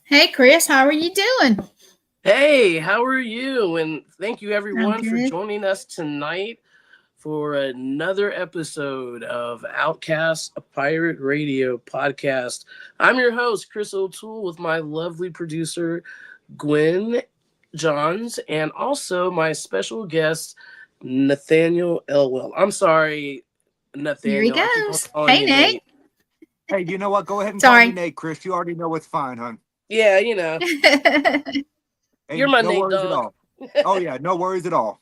Hey, Chris, how are you doing? Hey, how are you? And thank you I'm everyone for good. joining us tonight for another episode of Outcast, a pirate radio podcast. I'm your host, Chris O'Toole, with my lovely producer, Gwen Johns, and also my special guest, Nathaniel Elwell. I'm sorry, Here he Nathaniel. I keep on goes. calling Hey, you Nate. Nate. Hey, you know what? Go ahead and call me Sorry. Nate, Chris. You already know what's fine, hon. Yeah, you know, you're Hey, my no Nate worries at dog. all. Oh yeah, no worries at all.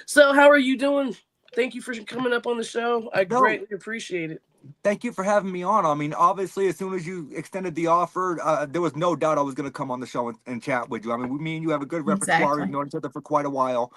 So, how are you doing? Thank you for coming up on the show. I No, greatly appreciate it. thank you for having me on. I mean, obviously, as soon as you extended the offer, there was no doubt I was going to come on the show and chat with you. I mean, me and you have a good repertoire. We've Exactly. known each other for quite a while.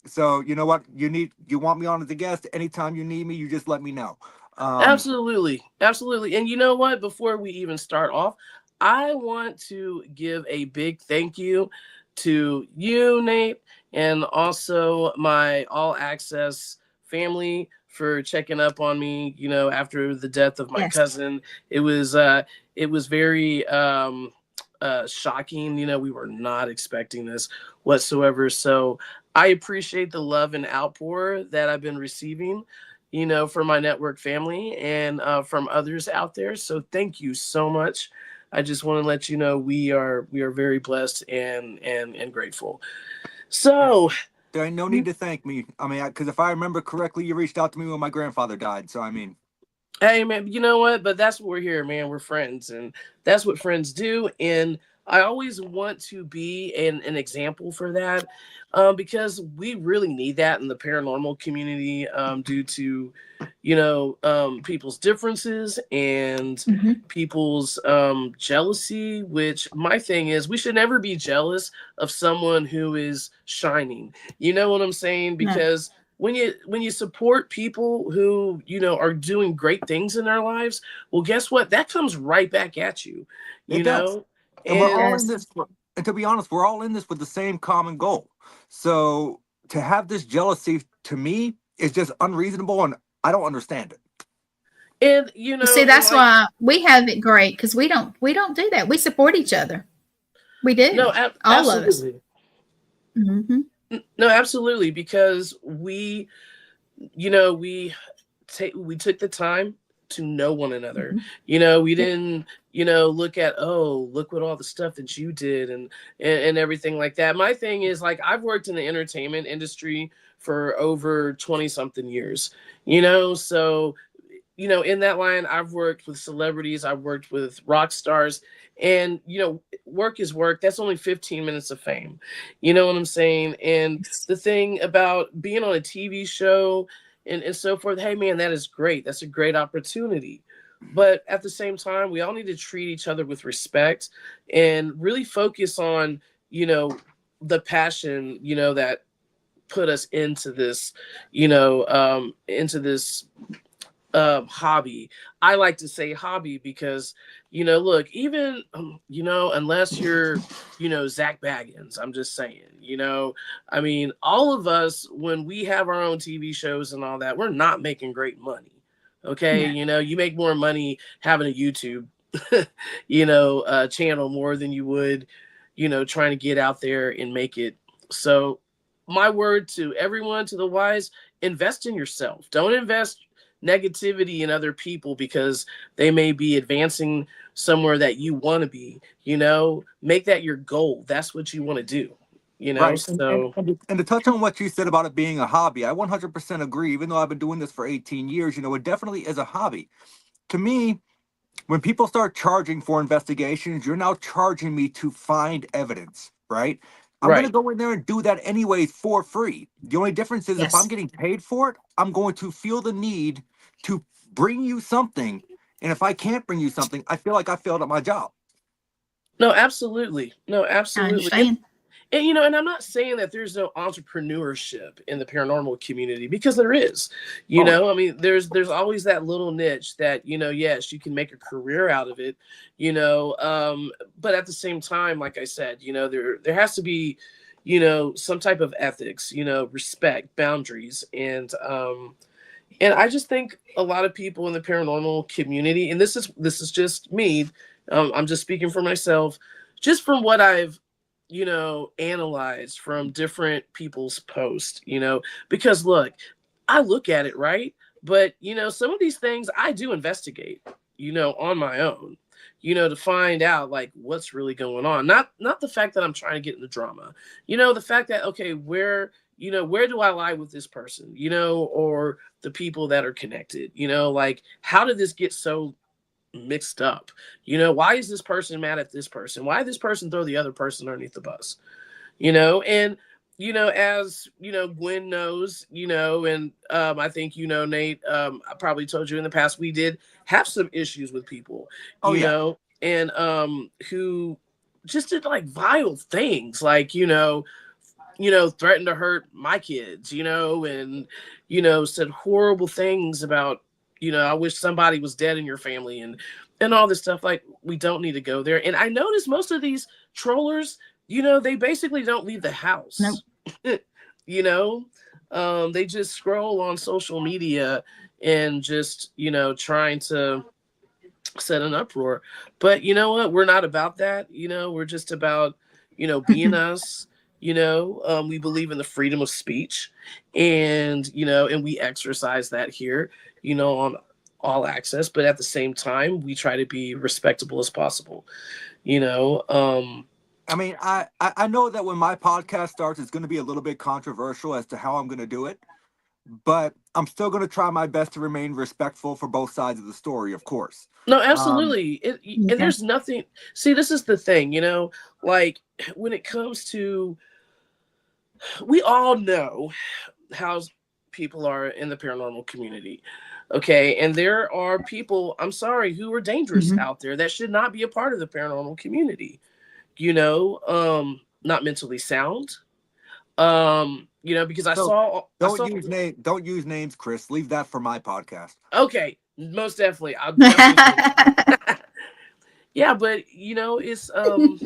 So you know what? You want me on as a guest anytime you need me. You just let me know. Um, Absolutely. Absolutely. And you know what? Before we even start off, I want to give a big thank you to you, Nate, and also my All Access family for checking up on me, after the death of my Yes. cousin. It was very shocking. We were not expecting this whatsoever. So I appreciate the love and outpour that I've been receiving, from my network family and from others out there. So thank you so much. I just want to let you know we are very blessed and grateful. So there ain't no need to thank me. I mean, because if I remember correctly, you reached out to me when my grandfather died. So I mean, hey man, you know what? But that's what we're here, man. We're friends, and that's what friends do. And I always want to be an example for that, because we really need that in the paranormal community, due to, people's differences and Hmm. people's jealousy. Which my thing is, we should never be jealous of someone who is shining. You know what I'm saying? No. Because when you support people who, you know, are doing great things in their lives, well, guess what? That comes right back at you, you It does. know? And we're all And in this, and to be honest, we're all in this with the same common goal. So to have this jealousy, to me, is just unreasonable, and I don't understand it. you Well, see, know, and that's like, why we have it great because we don't do that. We support each other. We do, no, all of us. absolutely. Hmm. No, absolutely. Because you know, we took the time to know one another. Hmm. You know, we Yep. didn't, you know, look at, oh, look what all the stuff that you did and everything like that. My thing is, like, I've worked in the entertainment industry for over 20 something years, you know, so, you know, in that line, I've worked with celebrities, I've worked with rock stars, and, you know, work is work. That's only 15 minutes of fame. You know what I'm saying? And Yes. the thing about being on a TV show and so forth, hey, man, that is great. That's a great opportunity. But at the same time, we all need to treat each other with respect and really focus on, you know, the passion, you know, that put us into this hobby. I like to say hobby because, you know, look, even, you know, unless you're, you know, Zach Baggins, I'm just saying, you know, I mean, all of us, when we have our own TV shows and all that, we're not making great money. Okay. No. You know, you make more money having a YouTube, you know, channel more than you would, you know, trying to get out there and make it. So, my word to everyone, to the wise, invest in yourself. Don't invest negativity in other people because they may be advancing somewhere that you want to be. You know, make that your goal. That's what you want to do, you know? Right. So And to touch on what you said about it being a hobby, I 100% agree. Even though I've been doing this for 18 years, you know, it definitely is a hobby. To me, when people start charging for investigations, you're now charging me to find evidence, right? I'm going to right. go in there and do that anyways for free. The only difference is if I'm Yes. getting paid for it, I'm going to feel the need to bring you something. And if I can't bring you something, I feel like I failed at my job. No, absolutely. No, I absolutely. understand. And you know, and I'm not saying that there's no entrepreneurship in the paranormal community, because there is. You Oh, yeah. know, I mean, there's always that little niche that, you know, yes, you can make a career out of it, you know, but at the same time, like I said, you know, there has to be, you know, some type of ethics, you know, respect, boundaries, and I just think a lot of people in the paranormal community, and this is just me, I'm just speaking for myself, just from what I've, you know, analyzed from different people's posts, you know, because look, I look at it, right, but you know, some of these things I do investigate, you know, on my own, you know, to find out like what's really going on. Not the fact that I'm trying to get in the drama, you know, the fact that, okay, where, you know, where do I lie with this person, you know, or the people that are connected, you know, like how did this get so mixed up, you know, why is this person mad at this person, why did this person throw the other person underneath the bus, you know, and you know, as you know, Gwen knows, you know, and I think, you know, Nate, I probably told you in the past, we did have some issues with people, Oh, you yeah. know, and who just did like vile things, like, you know, threatened to hurt my kids, you know, and, you know, said horrible things about, you know, I wish somebody was dead in your family and all this stuff. Like, we don't need to go there. And I noticed most of these trollers, you know, they basically don't leave the Nope. house. You know, they just scroll on social media and just, you know, trying to set an uproar. But you know what? We're not about that. You know, we're just about, you know, being us. You know, we believe in the freedom of speech, and you know, and we exercise that here. You know, on all access, but at the same time, we try to be respectable as possible. You know, I mean, I know that when my podcast starts, it's going to be a little bit controversial as to how I'm going to do it, but I'm still going to try my best to remain respectful for both sides of the story, of course. no, Um, absolutely. And Okay. there's nothing. See, this is the thing. You know, like when it comes to, we all know how people are in the paranormal community. Okay. And there are people, I'm sorry, who are dangerous Hmm. out there that should not be a part of the paranormal community. You know, not mentally sound, You know, because Don't use names, Chris. Leave that for my podcast. Okay, most definitely. I'll definitely. Yeah, but you know, it's and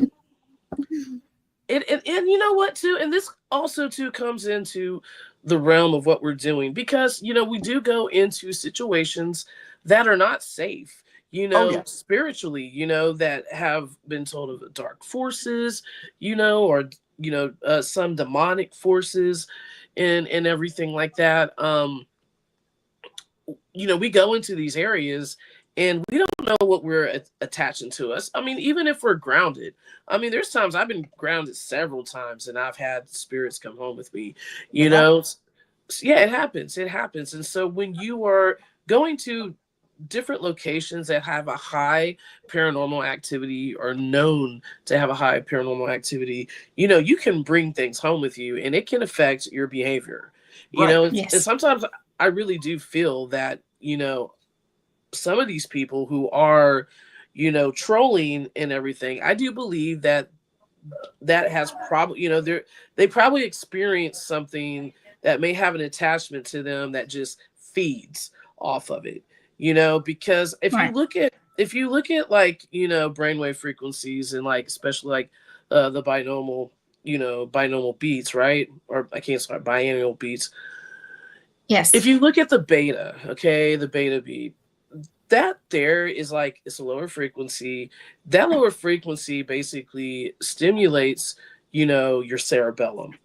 you know what too, and this also too comes into the realm of what we're doing, because you know we do go into situations that are not safe, you Oh know, yeah. spiritually, you know, that have been told of dark forces, you know, or you know, some demonic forces and everything like that. You know, we go into these areas and we don't know what we're attaching to us. I mean, even if we're grounded, I mean, there's times I've been grounded several times and I've had spirits come home with me, you know. Yeah, it happens. It happens. And so when you are going to different locations that have a high paranormal activity or known to have a high paranormal activity, you know, you can bring things home with you and it can affect your behavior, you Right. know. And Yes. sometimes I really do feel that, you know, some of these people who are, you know, trolling and everything, I do believe that that has probably, you know, they probably experienced something that may have an attachment to them that just feeds off of it, you know, because Right. if you look at like, you know, brainwave frequencies and like especially like the binomial, you know, binomial beats, right? Or I can't say biennial beats. If Yes. you look at the beta, okay, the beta beat, that there is like it's a lower frequency. That lower frequency basically stimulates, you know, your cerebellum.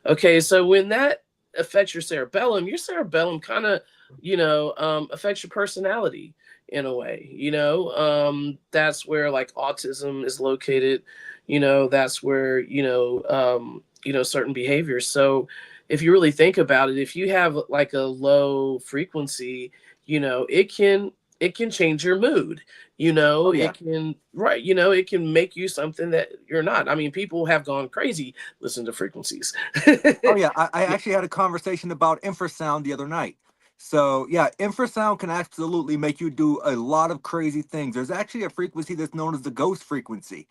Okay, so when that affects your cerebellum kind of, you know, affects your personality in a way. You know, that's where like autism is located. You know, that's where you know, certain behaviors. So if you really think about it, if you have like a low frequency, you know, it can change your mood. You know, Oh yeah. it can right. You know, it can make you something that you're not. I mean, people have gone crazy listen to frequencies. Oh yeah. I Yeah. actually had a conversation about infrasound the other night. So yeah, infrasound can absolutely make you do a lot of crazy things. There's actually a frequency that's known as the ghost frequency.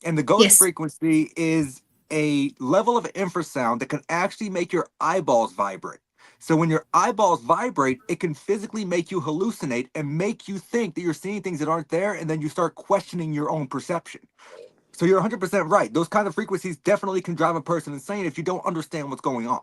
And the ghost Yes. frequency is a level of infrasound that can actually make your eyeballs vibrate. So when your eyeballs vibrate, it can physically make you hallucinate and make you think that you're seeing things that aren't there, and then you start questioning your own perception. So you're 100% right. Those kind of frequencies definitely can drive a person insane if you don't understand what's going on.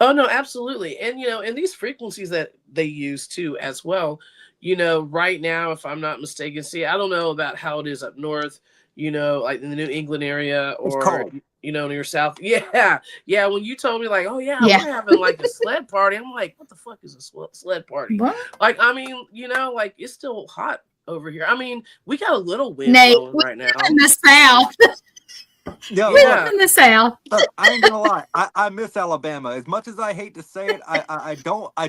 Oh no, absolutely. And you know, and these frequencies that they use too as well, you know, right now, if I'm not mistaken, see, I don't know about how it is up north, you know, like in the New England area It's or cold. you know, near south. Yeah. Yeah. When you told me like, oh yeah, Yeah. we're having like a sled party, I'm like, what the fuck is a sled party? What? Like, I mean, you know, like it's still hot over here. I mean, we got a little wind Nate, blowing we right live in now. the South. No, We live look, Yeah. in the South. I ain't gonna lie. I miss Alabama. As much as I hate to say it, I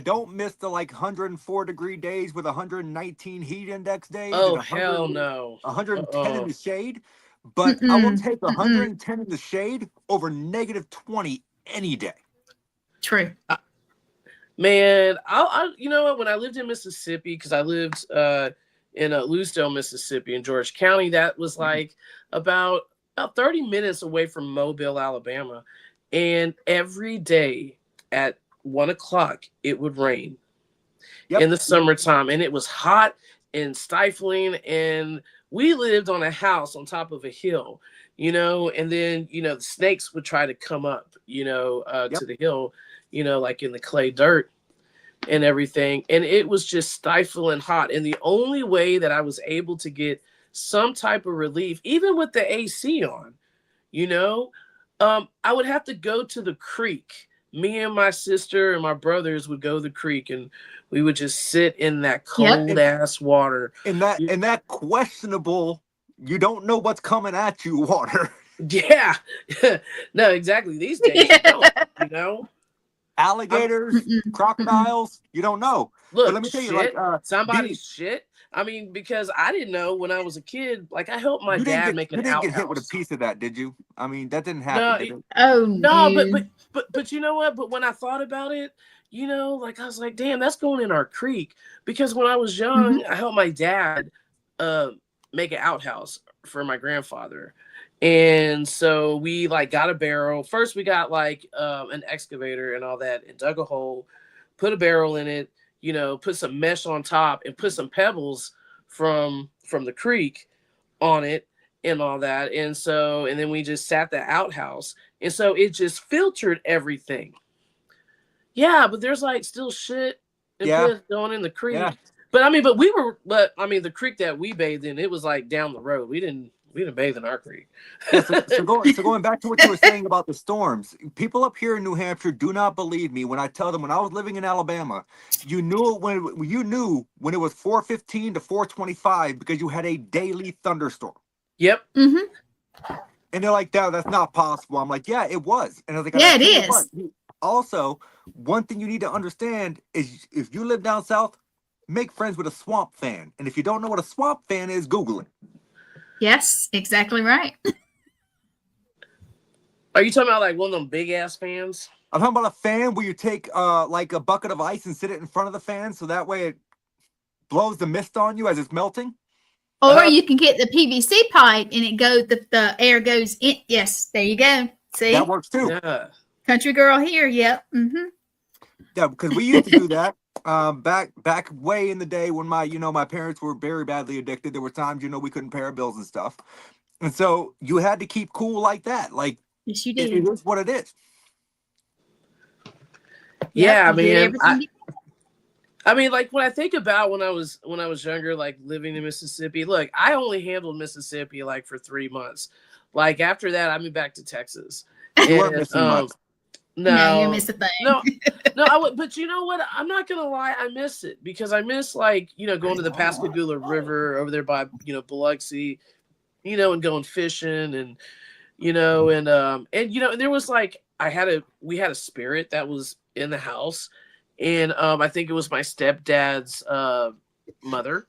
don't miss the like 104-degree days with 119 heat index days and Oh 100 hell no. 110 in Uh-uh. the shade. But I will Mm-mm. take Mm-mm. 110 in the shade over -20 any day. True. Man, you know what? When I lived in Mississippi, because I lived in Lucedale, Mississippi, in George County, that was Mhm. like about 30 minutes away from Mobile, Alabama, and every day at 1 o'clock it would rain Yep. in the summertime, and it was hot and stifling, and we lived on a house on top of a hill, you know, and then you know the snakes would try to come up, you know, Yep. to the hill, you know, like in the clay dirt and everything. And it was just stifling hot. And the only way that I was able to get some type of relief, even with the AC on, you know, I would have to go to the creek. Me and my sister and my brothers would go to the creek and we would just sit in that Yep. cold ass water. In that questionable, you don't know what's coming at you water. Yeah. No, exactly. These days you don't, you know. I'm Alligators, Mm-mm. Mm-mm. crocodiles, you don't know. But let look, me tell you, like shit. the Somebody's shit. I mean, because I didn't know when I was a kid, like I helped my dad make you an didn't get hit with a outhouse. piece of that, did you? I mean, that didn't happen, No, did it? Oh, no, no. but you know what? But when I thought about it, you know, like I was like, damn, that's going in our creek. Because when I was Mm-hmm. young, I helped my dad uh make an outhouse for my grandfather. And so we like got a barrel. First we got like an excavator and all that and dug a hole, put a barrel in it, you know, put some mesh on top and put some pebbles from the creek on it and all that. And so and then we just sat the outhouse. And so it just filtered everything. Yeah, but there's like still shit and Yeah. piss going in the creek. Yeah. But I mean, but I mean, the creek that we bathed in, it was like down the road. We didn't bathe in our creek. Yeah, so going back to what you were saying about the storms, people up here in New Hampshire do not believe me when I tell them when I was living in Alabama, you knew when it was 4:15 to 4:25 because you had a daily thunderstorm. Yep. Mm-hmm. And they're like, that's not possible. I'm like, yeah, it was. And I was like, Yeah, it is. Also, one thing you need to understand is if you live down south, make friends with a swamp fan. And if you don't know what a swamp fan is, Google it. Yes, exactly right. Are you talking about like one of them big ass fans? I'm talking about a fan where you take like a bucket of ice and sit it in front of the fan so that way it blows the mist on you as it's melting. Or you can get the PVC pipe and it goes, the air goes in. Yes, there you go. See? That works too. Yeah. Country girl here. Yep. Mm-hmm. Yeah, because we used to do that back way in the day when my parents were very badly addicted. There were times, we couldn't pay our bills and stuff. And so you had to keep cool like that. Like, yes, you did. It is what it is. Yeah, man. I mean, like when I think about when I was younger, like living in Mississippi, look, I only handled Mississippi like for 3 months. Like after that, I moved back to Texas. You weren't missing much. No, you missed a thing. No, but you know what? I'm not gonna lie, I miss it because I miss like going to the Pascagoula River over there by Biloxi, and going fishing and and there was like we had a spirit that was in the house. And I think it was my stepdad's mother.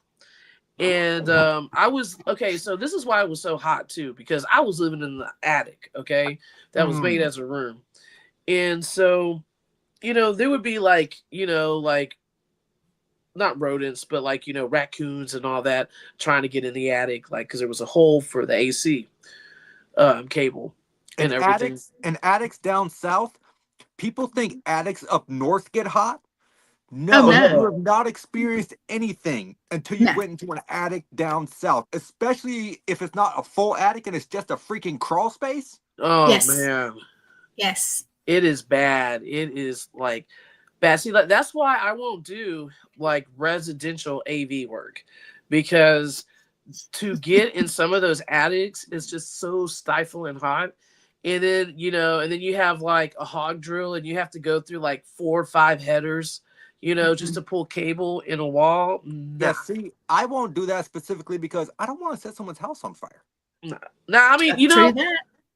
And I was, okay, so this is why it was so hot too, because I was living in the attic, okay, that was made as a room. And so, there would be like, like not rodents, but like, raccoons and all that trying to get in the attic, like, because there was a hole for the AC cable and everything. Attics down south, people think attics up north get hot. No. You have not experienced anything until you went into an attic down south, especially if it's not a full attic and it's just a freaking crawl space. Oh, yes. Man. Yes. It is bad. It is like bad. See, that's why I won't do like residential AV work, because to get in some of those attics is just so stifling hot. And then, and then you have like a hog drill and you have to go through like 4 or 5 headers, just to pull cable in a wall. Yeah, see, I won't do that specifically because I don't want to set someone's house on fire. No, I mean,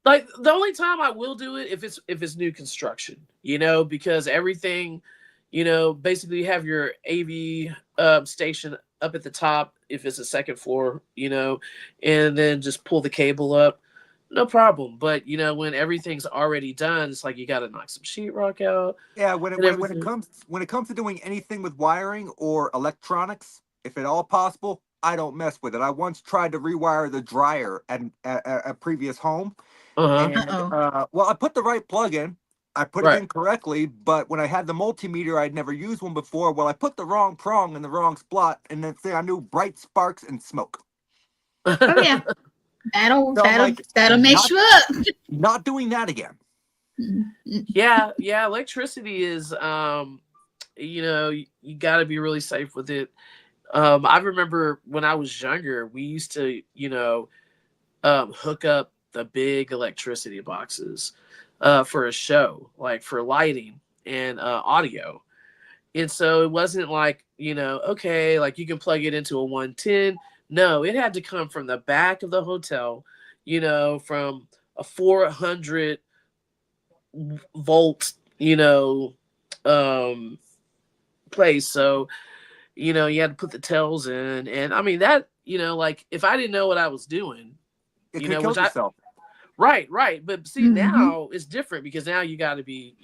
like the only time I will do it if it's new construction, because everything, basically you have your AV station up at the top if it's a second floor, and then just pull the cable up. No problem. But when everything's already done, it's like you got to knock some sheetrock out. Yeah, when it comes to doing anything with wiring or electronics, if at all possible, I don't mess with it. I once tried to rewire the dryer at a previous home. Uh-huh. Well, I put the right plug in. I put it in correctly, but when I had the multimeter, I'd never used one before. Well, I put the wrong prong in the wrong spot, and then I knew bright sparks and smoke. Oh yeah. That'll mess you up. Not doing that again. Yeah. Electricity is, you got to be really safe with it. I remember when I was younger, we used to, hook up the big electricity boxes for a show, like for lighting and audio. And so it wasn't like, okay, like you can plug it into a 110. No, it had to come from the back of the hotel, from a 400 volt, place. So, you had to put the tells in. And I mean that, like if I didn't know what I was doing, which yourself. Right. But see, now it's different because now you got to be,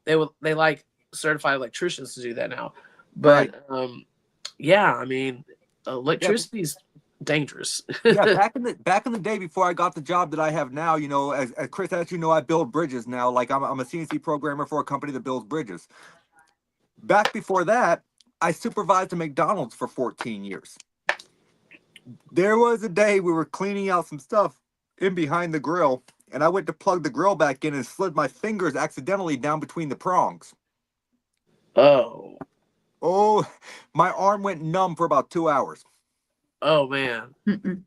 they like certified electricians to do that now. But, yeah, I mean, electricity is dangerous. Yeah, back in the day before I got the job that I have now, you know, as Chris, as you know, I build bridges now. Like I'm a CNC programmer for a company that builds bridges. Back before that, I supervised a McDonald's for 14 years. There was a day we were cleaning out some stuff in behind the grill, and I went to plug the grill back in and slid my fingers accidentally down between the prongs. Oh. Oh, my arm went numb for about 2 hours. Oh man. Mm-mm.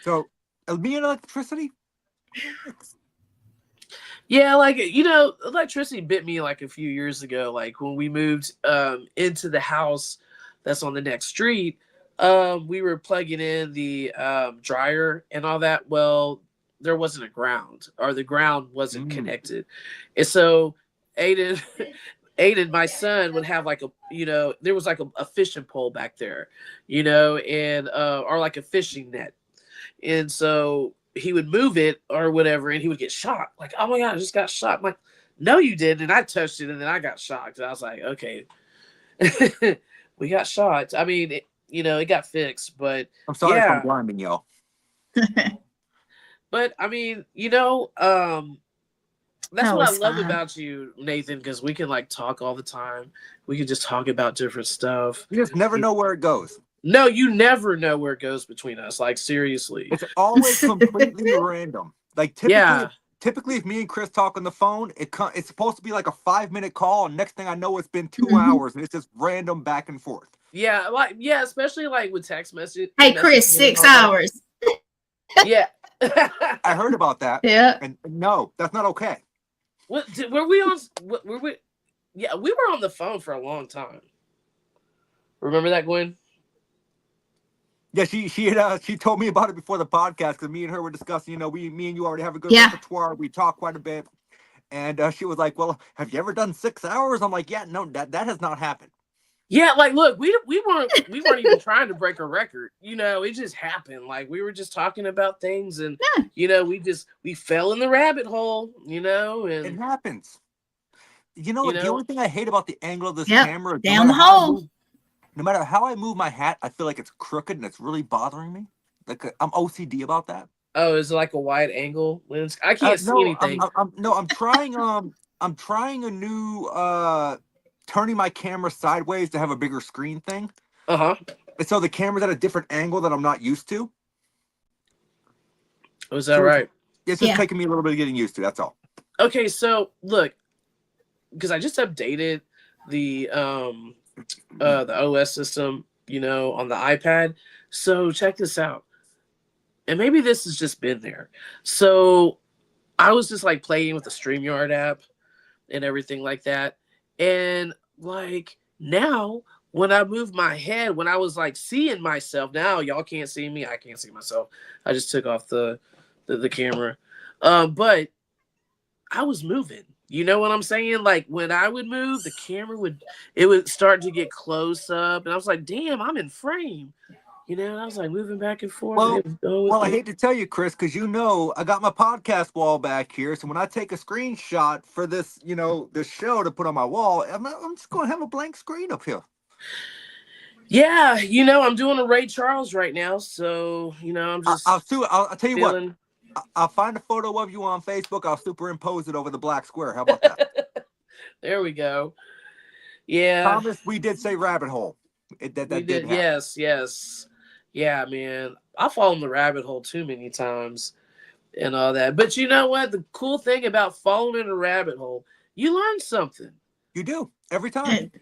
So, me and electricity? Yeah, like, you know, electricity bit me like a few years ago. Like when we moved into the house that's on the next street, we were plugging in the dryer and all that. Well, there wasn't a ground, or the ground wasn't connected. And so Aiden, Aiden, my son, would have like a, you know, there was like a fishing pole back there, you know, and or like a fishing net. And so he would move it or whatever, and he would get shocked. Like, oh my God, I just got shocked. I'm like, no, you didn't. And I touched it, and then I got shocked. And I was like, okay, we got shocked. I mean, you know, it got fixed, but I'm sorry if yeah. I'm blinding y'all. But I mean, you know, that's Oh, what I it's love fine. about you, Nathan, because we can like talk all the time. We can just talk about different stuff. You just never know where it goes. No, you never know where it goes between us. Like, seriously. It's always completely random. Like typically, if me and Chris talk on the phone, it's supposed to be like a 5-minute call, and next thing I know, it's been 2 hours, and it's just random back and forth. Yeah, like, yeah, especially like with text message. Hey, Chris, 6 hours. Yeah. I heard about that. Yeah. And no, that's not okay. What were we on? Were we? Yeah, we were on the phone for a long time. Remember that, Gwen? Yeah, she told me about it before the podcast, because me and her were discussing. You know, me and you already have a good Yeah. repertoire. We talk quite a bit, and she was like, "Well, have you ever done 6 hours?" I'm like, "Yeah, no, that has not happened." Yeah, like, look, we weren't even trying to break a record. You know, it just happened. Like, we were just talking about things, and you know, we fell in the rabbit hole. You know, and it happens. You know, the only thing I hate about the angle of this camera is down the hole. No matter how I move my hat, I feel like it's crooked and it's really bothering me. Like I'm OCD about that. Oh, is it like a wide angle lens? I can't see anything. I'm trying. I'm trying a new turning my camera sideways to have a bigger screen thing. And so the camera's at a different angle that I'm not used to. Oh, is that right? It's just taking me a little bit of getting used to. That's all. Okay, so look, because I just updated the OS system, you know, on the iPad. So check this out. And maybe this has just been there. So I was just like playing with the StreamYard app and everything like that. And like now, when I move my head, when I was like seeing myself, now y'all can't see me. I can't see myself. I just took off the camera. But I was moving. You know what I'm saying? Like when I would move, the camera would start to get close up, and I was like, "Damn, I'm in frame." You know, I was like moving back and forth. Well, I hate to tell you, Chris, because you know I got my podcast wall back here. So when I take a screenshot for this, you know, this show to put on my wall, I'm just going to have a blank screen up here. Yeah, you know, I'm doing a Ray Charles right now, so you know, I'm just. I'll tell you what. I'll find a photo of you on Facebook. I'll superimpose it over the black square. How about that? There we go. Yeah. Thomas, we did say rabbit hole. That did happen. Yes. Yeah, man. I fall in the rabbit hole too many times and all that. But you know what? The cool thing about falling in a rabbit hole, you learn something. You do. Every time.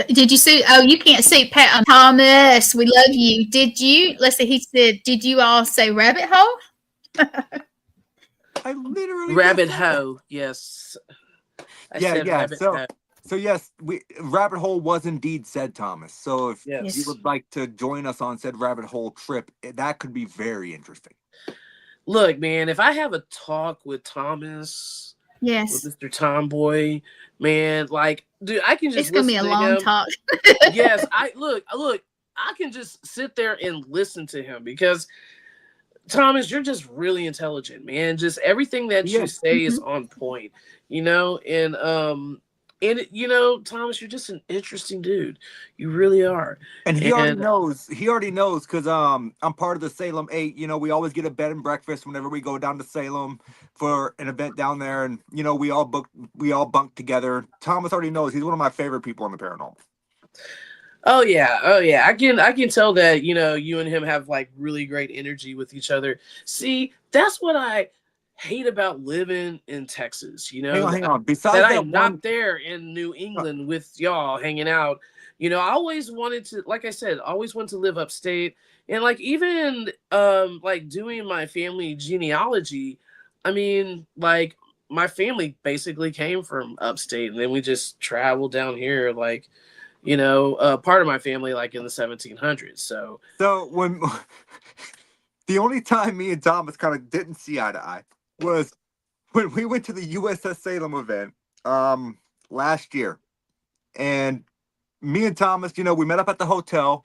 Did you see? Oh, you can't see Pat. Thomas, we love you. Did you? Let's see. He said, did you all say rabbit hole? I literally rabbit hole. Yes. I said rabbit hole. So yes, rabbit hole was indeed said, Thomas. So if you would like to join us on said rabbit hole trip, that could be very interesting. Look, man, if I have a talk with Thomas, with Mr. Tomboy, man, like, dude, I can just. It's gonna be a long talk. Yes, look, I can just sit there and listen to him because. Thomas, you're just really intelligent, man. Just everything that you say is on point, you know? And And Thomas, you're just an interesting dude. You really are. And he already And knows. He already knows because I'm part of the Salem 8. We always get a bed and breakfast whenever we go down to Salem for an event down there, and we all bunk together. Thomas already knows he's one of my favorite people in the paranormal. oh yeah. I can tell that you and him have like really great energy with each other. See, that's what I hate about living in Texas. Hang on. That Besides that I'm not one, there in New England with y'all hanging out. I always wanted to, like I said, always wanted to live upstate. And like even like doing my family genealogy, I mean, like my family basically came from upstate and then we just traveled down here like, part of my family like in the 1700s. So when the only time me and Thomas kind of didn't see eye to eye was when we went to the USS Salem event last year, and me and Thomas, we met up at the hotel.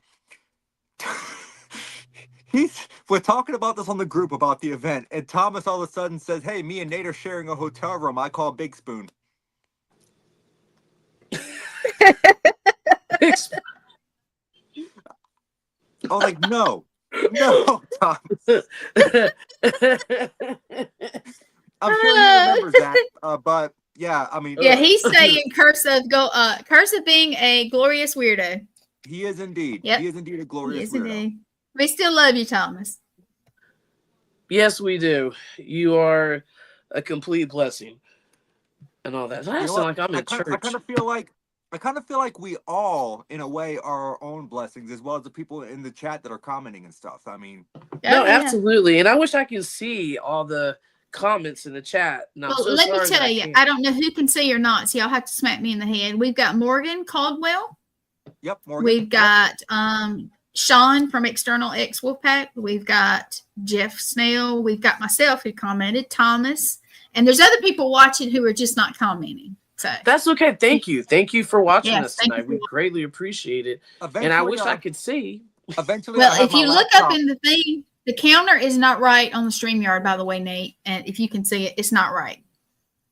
We're talking about this on the group about the event, and Thomas all of a sudden says, "Hey, me and Nate are sharing a hotel room. I call Big Spoon." I was like, no, Thomas. I'm sure he remembers that, but yeah, I mean, Yeah, he's saying curse of being a glorious weirdo. he is indeed. Yep. He is indeed a glorious He is weirdo. indeed. We still love you, Thomas. Yes, we do. You are a complete blessing, and all that. I sound like I'm in church. I kind of feel like we all, in a way, are our own blessings, as well as the people in the chat that are commenting and stuff. I mean, no, absolutely. And I wish I could see all the comments in the chat. Well, let me tell you, I don't know who can see or not, so y'all have to smack me in the head. We've got Morgan Caldwell. Yep, Morgan. We've got Sean from External X Wolfpack. We've got Jeff Snell. We've got myself who commented, Thomas. And there's other people watching who are just not commenting. So that's okay. Thank you. Thank you for watching us tonight. We greatly appreciate it. And I wish I could see. Eventually, well, if you look up in the thing, the counter is not right on the StreamYard, by the way, Nate. And if you can see it, it's not right.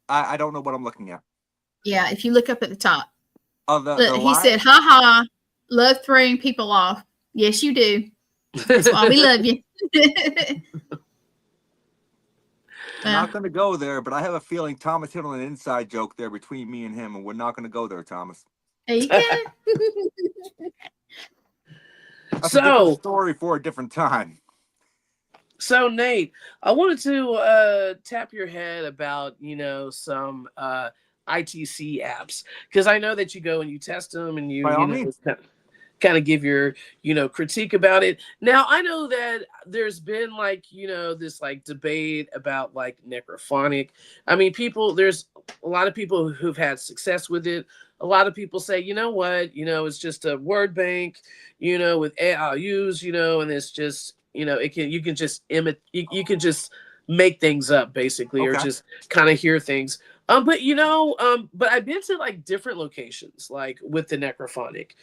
I don't know what I'm looking at. Yeah, if you look up at the top. Look, he said, "Ha ha, love throwing people off." Yes, you do. That's why we love you. I'm not going to go there, but I have a feeling Thomas hit on an inside joke there between me and him, and we're not going to go there, Thomas. There you go. That's a different story for a different time. So, Nate, I wanted to tap your head about, some ITC apps, because I know that you go and you test them and you kind of give your, critique about it. Now, I know that there's been this debate about necrophonic. I mean, there's a lot of people who've had success with it. A lot of people say, you know what, it's just a word bank, with AIUs, and it's just, you can just you can just make things up basically, or just kind of hear things. But I've been to different locations, with the necrophonic.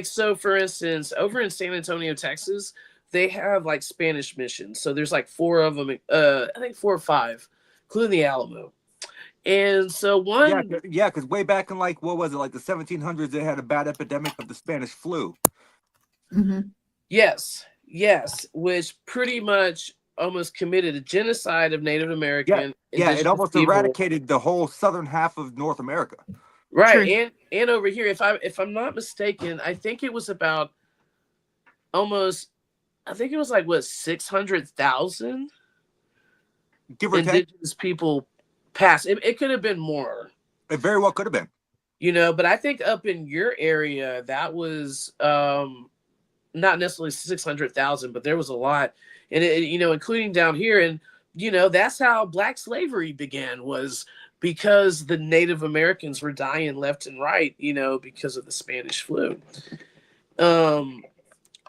So for instance, over in San Antonio, Texas, they have Spanish missions. So there's 4 of them, I think 4 or 5, including the Alamo. And so because way back in what was it, the 1700s, they had a bad epidemic of the Spanish flu. Mm-hmm. Yes, which pretty much almost committed a genocide of Native American. Yeah, it almost eradicated the whole southern half of North America. Right, True. and over here, if I'm not mistaken, I think it was about almost, I think it was 600,000 indigenous people passed. It could have been more. It very well could have been. But I think up in your area, that was not necessarily 600,000, but there was a lot, and including down here, and that's how Black slavery began, was because the Native Americans were dying left and right, because of the Spanish flu. But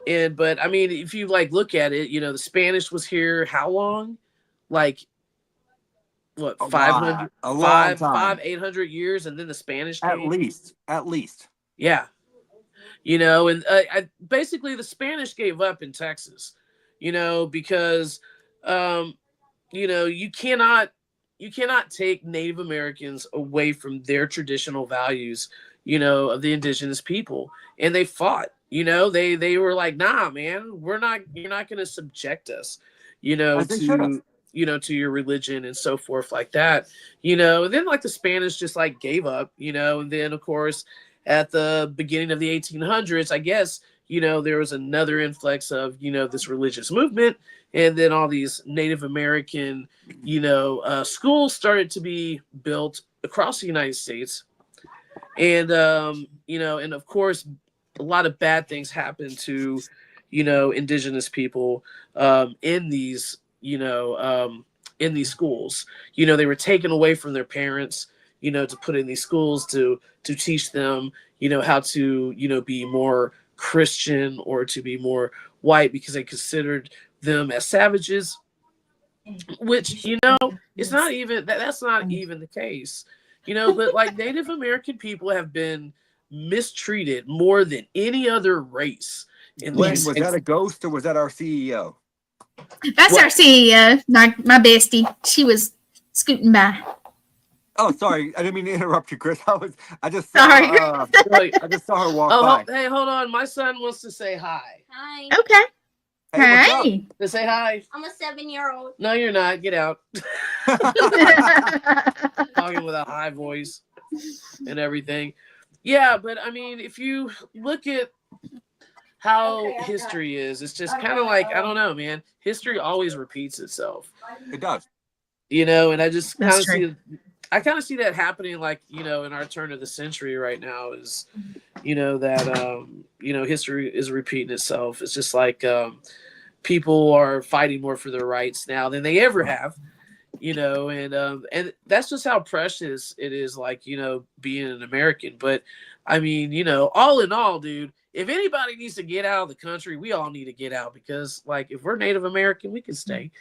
I mean, if you look at it, the Spanish was here how long? What, 500, 800 years, and then the Spanish came? At least. Yeah. And basically the Spanish gave up in Texas, because, you cannot you cannot take Native Americans away from their traditional values, you know, of the indigenous people. And they fought, you know, they were like, nah, man, you're not going to subject us, you know, As they should have. to, you know, to your religion and so forth like that, you know. And then like the Spanish just like gave up, you know. And then of course at the beginning of the 1800s, I guess, you know, there was another influx of, you know, this religious movement. And then all these Native American, you know, schools started to be built across the United States. And, you know, and of course, a lot of bad things happened to, you know, indigenous people in these, you know, in these schools. You know, they were taken away from their parents, you know, to put in these schools to teach them, you know, how to, you know, be more Christian or to be more white because they considered them as savages, which, you know, it's not even that's not even the case, you know. But like Native American people have been mistreated more than any other race in Glenn, these. was that a ghost or was that our CEO? That's What? our CEO, my bestie. She was scooting by. Oh, sorry, I didn't mean to interrupt you, Chris. I just Sorry. I just saw her walk by. Hey, hold on, my son wants to say hi. Hi. Okay. Hey, what's up? Hey. To say hi. I'm a 7-year-old. No, you're not. Get out. Talking with a high voice and everything. Yeah, but I mean, if you look at how history is, it's just kind of like, I don't know, man. History always repeats itself. It does. You know, and I just kind That's of true. see that happening, like, you know, in our turn of the century right now is, you know, that you know, history is repeating itself. It's just like people are fighting more for their rights now than they ever have, you know. And that's just how precious it is, like, you know, being an American. But I mean, you know, all in all, dude, if anybody needs to get out of the country, we all need to get out, because like if we're Native American, we can stay.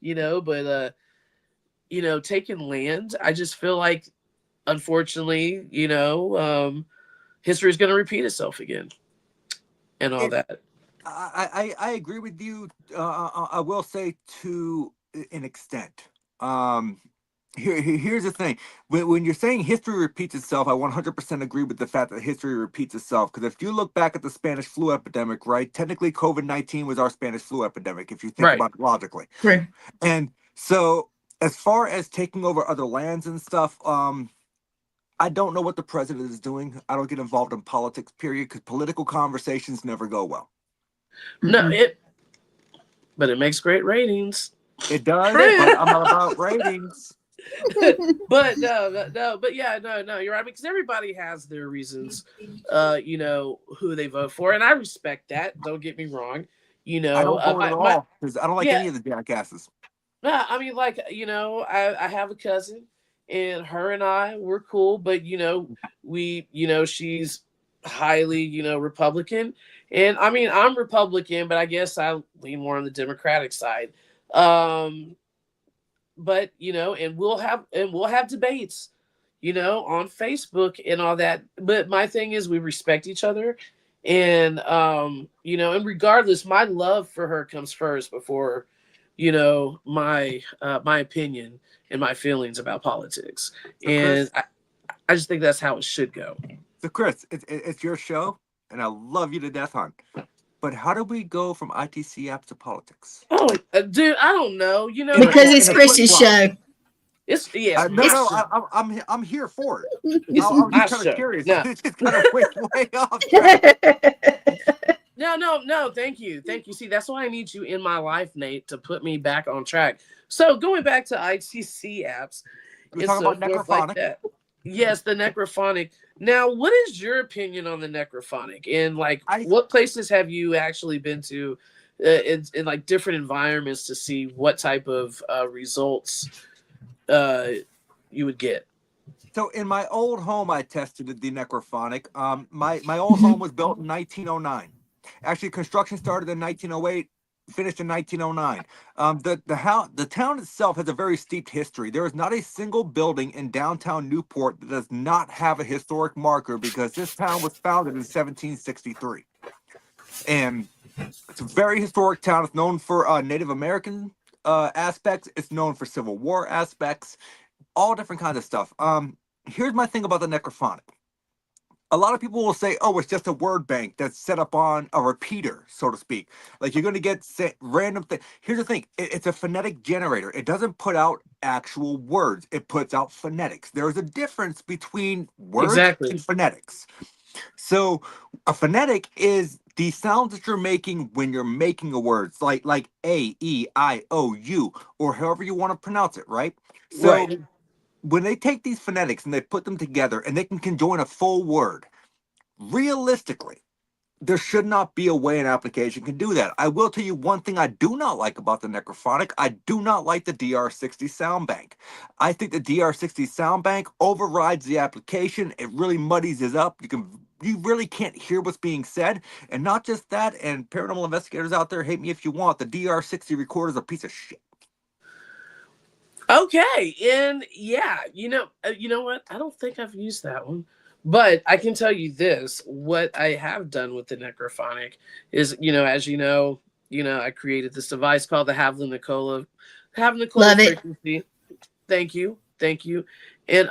You know, but you know, taking land, I just feel like, unfortunately, you know, history is going to repeat itself again and all that. I agree with you. I will say to an extent. Here's the thing. When you're saying history repeats itself, I 100% agree with the fact that history repeats itself. Because if you look back at the Spanish flu epidemic, right, technically COVID-19 was our Spanish flu epidemic, if you think about it logically. True. And so as far as taking over other lands and stuff, I don't know what the president is doing. I don't get involved in politics, period, because political conversations never go well. No, but it makes great ratings. It does, but I'm not about ratings. But but yeah, no, you're right, because everybody has their reasons, you know, who they vote for, and I respect that. Don't get me wrong, you know. I don't vote at all because I don't like any of the jackasses. No, I mean, like, you know, I have a cousin, and her and I were cool, but you know, you know, she's highly, you know, Republican, and I mean, I'm Republican, but I guess I lean more on the Democratic side. But you know, and we'll have debates, you know, on Facebook and all that. But my thing is, we respect each other, and you know, and regardless, my love for her comes first before, you know, my opinion and my feelings about politics. So and Chris, I just think that's how it should go. So Chris, it's your show, and I love you to death, hon. But how do we go from ITC apps to politics? Oh, dude, I don't know. You know, because it's Chris's show. It's I'm here for it. I'm just kind of curious. No. It's just kind of way off track. No. Thank you. See, that's why I need you in my life, Nate, to put me back on track. So going back to ITC apps, we're talking about necrophonic. Like that. Yes, the necrophonic. Now, what is your opinion on the necrophonic? And like, what places have you actually been to in like different environments to see what type of results you would get? So in my old home, I tested the necrophonic. My old home was built in 1909. Actually, construction started in 1908. Finished in 1909. The town itself has a very steep history. There is not a single building in downtown Newport that does not have a historic marker, because this town was founded in 1763. And it's a very historic town. It's known for Native American aspects. It's known for Civil War aspects, all different kinds of stuff. Here's my thing about the necrophonic. A lot of people will say, oh, it's just a word bank that's set up on a repeater, so to speak. Like you're going to get random things. Here's the thing. It's a phonetic generator. It doesn't put out actual words. It puts out phonetics. There's a difference between words and phonetics. So a phonetic is the sounds that you're making when you're making a word, like A, E, I, O, U, or however you want to pronounce it, right? So when they take these phonetics and they put them together and they can conjoin a full word, realistically, there should not be a way an application can do that. I will tell you one thing I do not like about the necrophonic. I do not like the DR60 sound bank. I think the DR60 sound bank overrides the application. It really muddies it up. You really can't hear what's being said. And not just that, and paranormal investigators out there, hate me if you want, the DR60 recorder is a piece of shit. Okay, and yeah, you know what? I don't think I've used that one, but I can tell you this: what I have done with the necrophonic is, as I created this device called the Havlin Nicola frequency. Thank you, and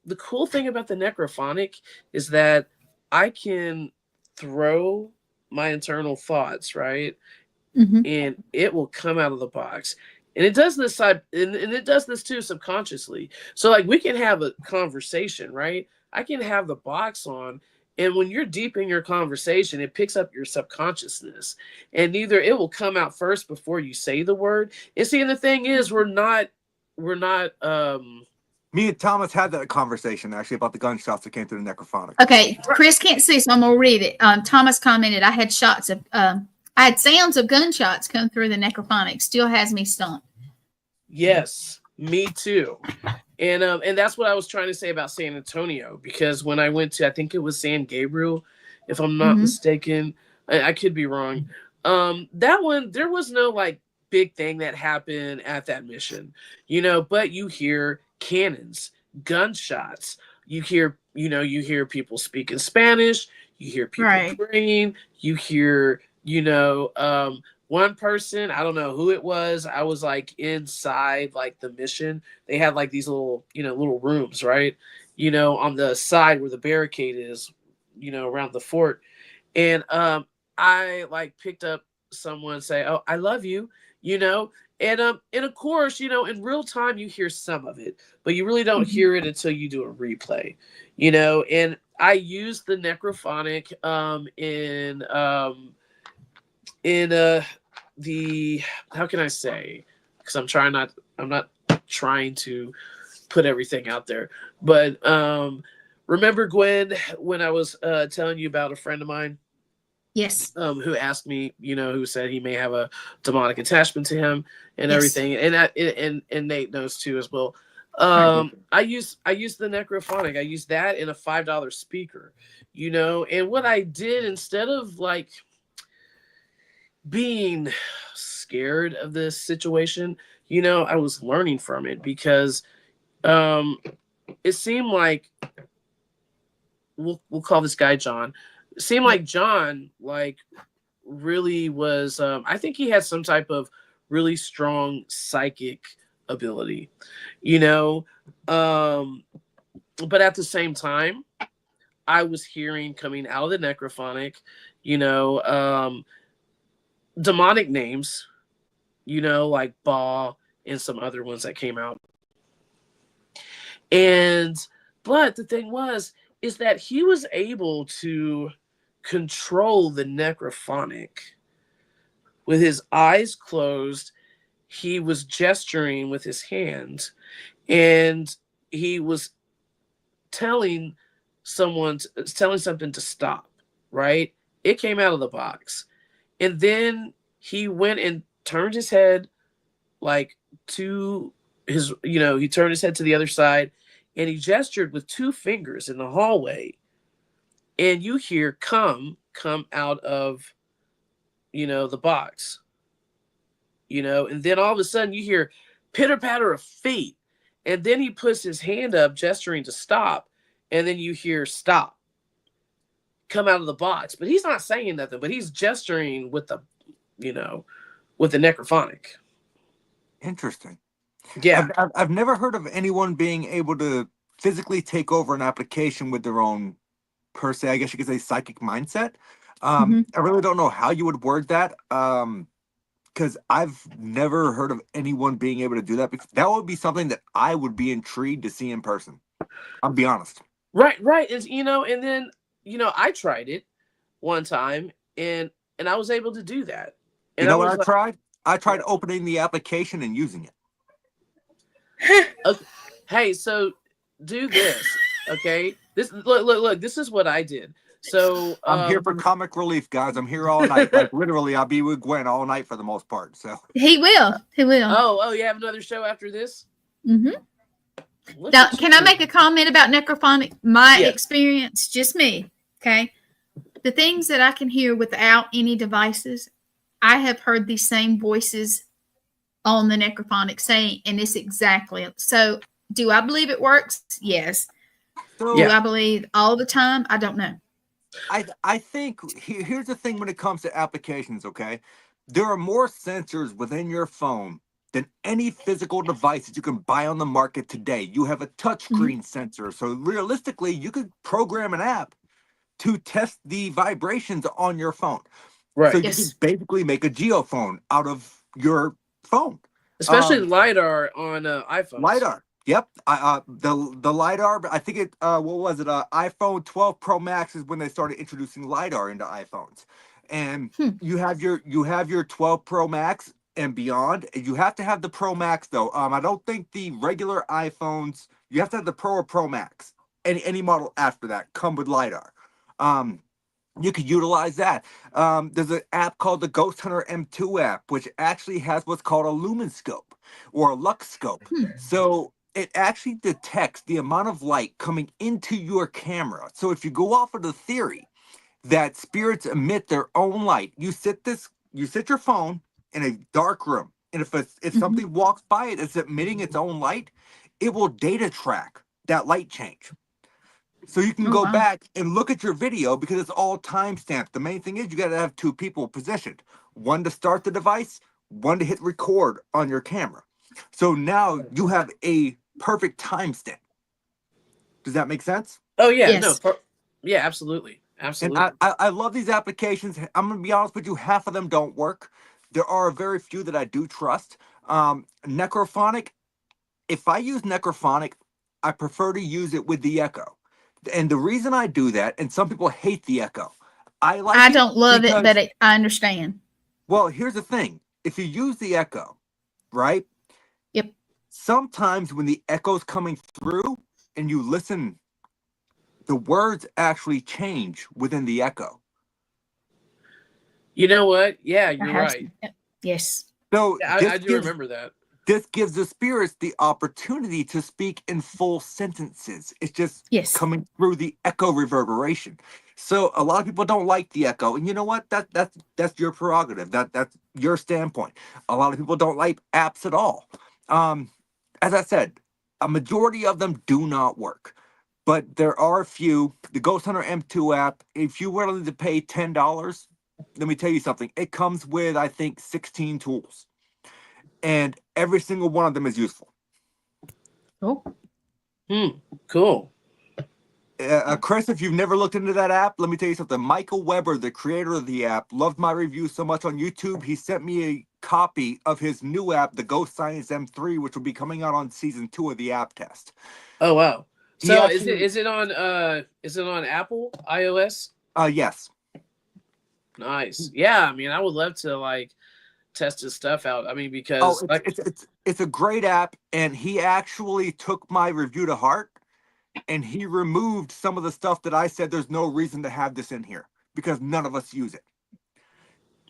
the cool thing about the necrophonic is that I can throw my internal thoughts, right, and it will come out of the box. And it does this and it does this too subconsciously. So like we can have a conversation, right? I can have the box on, and when you're deep in your conversation, it picks up your subconsciousness. And either it will come out first before you say the word. And see, and the thing is, we're not me and Thomas had that conversation actually about the gunshots that came through the necrophonic. Okay, Chris can't see, so I'm gonna read it. Thomas commented, I had sounds of gunshots come through the necrophonic. Still has me stumped. Yes, me too. And that's what I was trying to say about San Antonio, because when I went to, I think it was San Gabriel, if I'm not mistaken, I could be wrong. That one, there was no like big thing that happened at that mission, but you hear cannons, gunshots, you hear people speaking Spanish, you hear people praying, you hear, one person, I don't know who it was. I was like inside like the mission. They had like these little rooms, right? On the side where the barricade is, around the fort. And I like picked up someone say, "Oh, I love you," and of course, in real time you hear some of it, but you really don't hear it until you do a replay, and I used the necrophonic in the, how can I say, because I'm not trying to put everything out there, but remember Gwen, when I was telling you about a friend of mine, who asked me, who said he may have a demonic attachment to him and everything, and Nate knows too as well. I used the necrophonic. I used that in a $5 speaker, and what I did, instead of like being scared of this situation, I was learning from it, because it seemed like, we'll call this guy John. It seemed like John like really was, I think he had some type of really strong psychic ability, but at the same time I was hearing, coming out of the necrophonic, demonic names, like Ba and some other ones that came out. But the thing is that he was able to control the necrophonic with his eyes closed. He was gesturing with his hands, and he was telling something to stop, right? It came out of the box. And then he went and turned his head like to his, he turned his head to the other side, and he gestured with 2 fingers in the hallway. And you hear come out of, the box, and then all of a sudden you hear pitter patter of feet. And then he puts his hand up, gesturing to stop. And then you hear stop come out of the box. But he's not saying nothing, but he's gesturing with the, with the necrophonic. Interesting. Yeah. I've never heard of anyone being able to physically take over an application with their own, per se, I guess you could say, psychic mindset. I really don't know how you would word that. Because I've never heard of anyone being able to do that. Because that would be something that I would be intrigued to see in person. I'll be honest. Right. Is and then I tried it one time, and I was able to do that, You and I know what was I like, tried? I tried opening the application and using it. okay, hey, so do this, okay? This look. This is what I did. So I'm here for comic relief, guys. I'm here all night. Like literally, I'll be with Gwen all night for the most part. So He will. He will. oh, you have another show after this? Now, can I make a comment about necrophonic? My Yes. experience, just me. Okay. The things that I can hear without any devices, I have heard these same voices on the necrophonic saying, and it's exactly so. Do I believe it works? Yes. So Do I believe all the time? I don't know. I think here's the thing when it comes to applications, okay? There are more sensors within your phone than any physical device that you can buy on the market today. You have a touchscreen sensor. So realistically, you could program an app to test the vibrations on your phone. Right. So you can basically make a geophone out of your phone. Especially LiDAR on iPhones. LiDAR. Yep. The LiDAR, I think it what was it? iPhone 12 Pro Max is when they started introducing LiDAR into iPhones. And you have your 12 Pro Max and beyond. You have to have the Pro Max though. I don't think the regular iPhones, you have to have the Pro or Pro Max. Any model after that come with LiDAR. You could utilize that. There's an app called the Ghost Hunter M2 app, which actually has what's called a luminoscope or a lux scope. So it actually detects the amount of light coming into your camera. So if you go off of the theory that spirits emit their own light, you sit your phone in a dark room, and if something walks by it that's emitting its own light, it will data track that light change. So you can go back and look at your video because it's all timestamped. The main thing is you got to have two people positioned, one to start the device, one to hit record on your camera. So now you have a perfect timestamp. Does that make sense? Oh yeah, Yes. Yeah, absolutely. And I love these applications. I'm gonna be honest with you, half of them don't work. There are very few that I do trust. Necrophonic. If I use Necrophonic, I prefer to use it with the Echo. And the reason I do that, and some people hate the Echo, I don't love it, but I understand. Well, here's the thing: if you use the Echo, right? Yep. Sometimes when the echo's coming through and you listen, the words actually change within the echo. You know what? Yeah, you're right. Yes. So I do remember that. This gives the spirits the opportunity to speak in full sentences. It's just coming through the echo reverberation. So a lot of people don't like the echo, and you know what? That's your prerogative. That's your standpoint. A lot of people don't like apps at all. As I said, a majority of them do not work, but there are a few. The Ghost Hunter M2 app, if you're willing to pay $10, let me tell you something. It comes with, I think, 16 tools. And every single one of them is useful. Cool. Chris, if you've never looked into that app, let me tell you something. Michael Weber, the creator of the app, loved my review so much on YouTube. He sent me a copy of his new app, the Ghost Science M3, which will be coming out on season 2 of the app test. Oh wow! So is it on Apple iOS? Yes. Nice. Yeah, I mean, I would love to test his stuff out. I mean, because it's a great app, and he actually took my review to heart, and he removed some of the stuff that I said there's no reason to have this in here because none of us use it.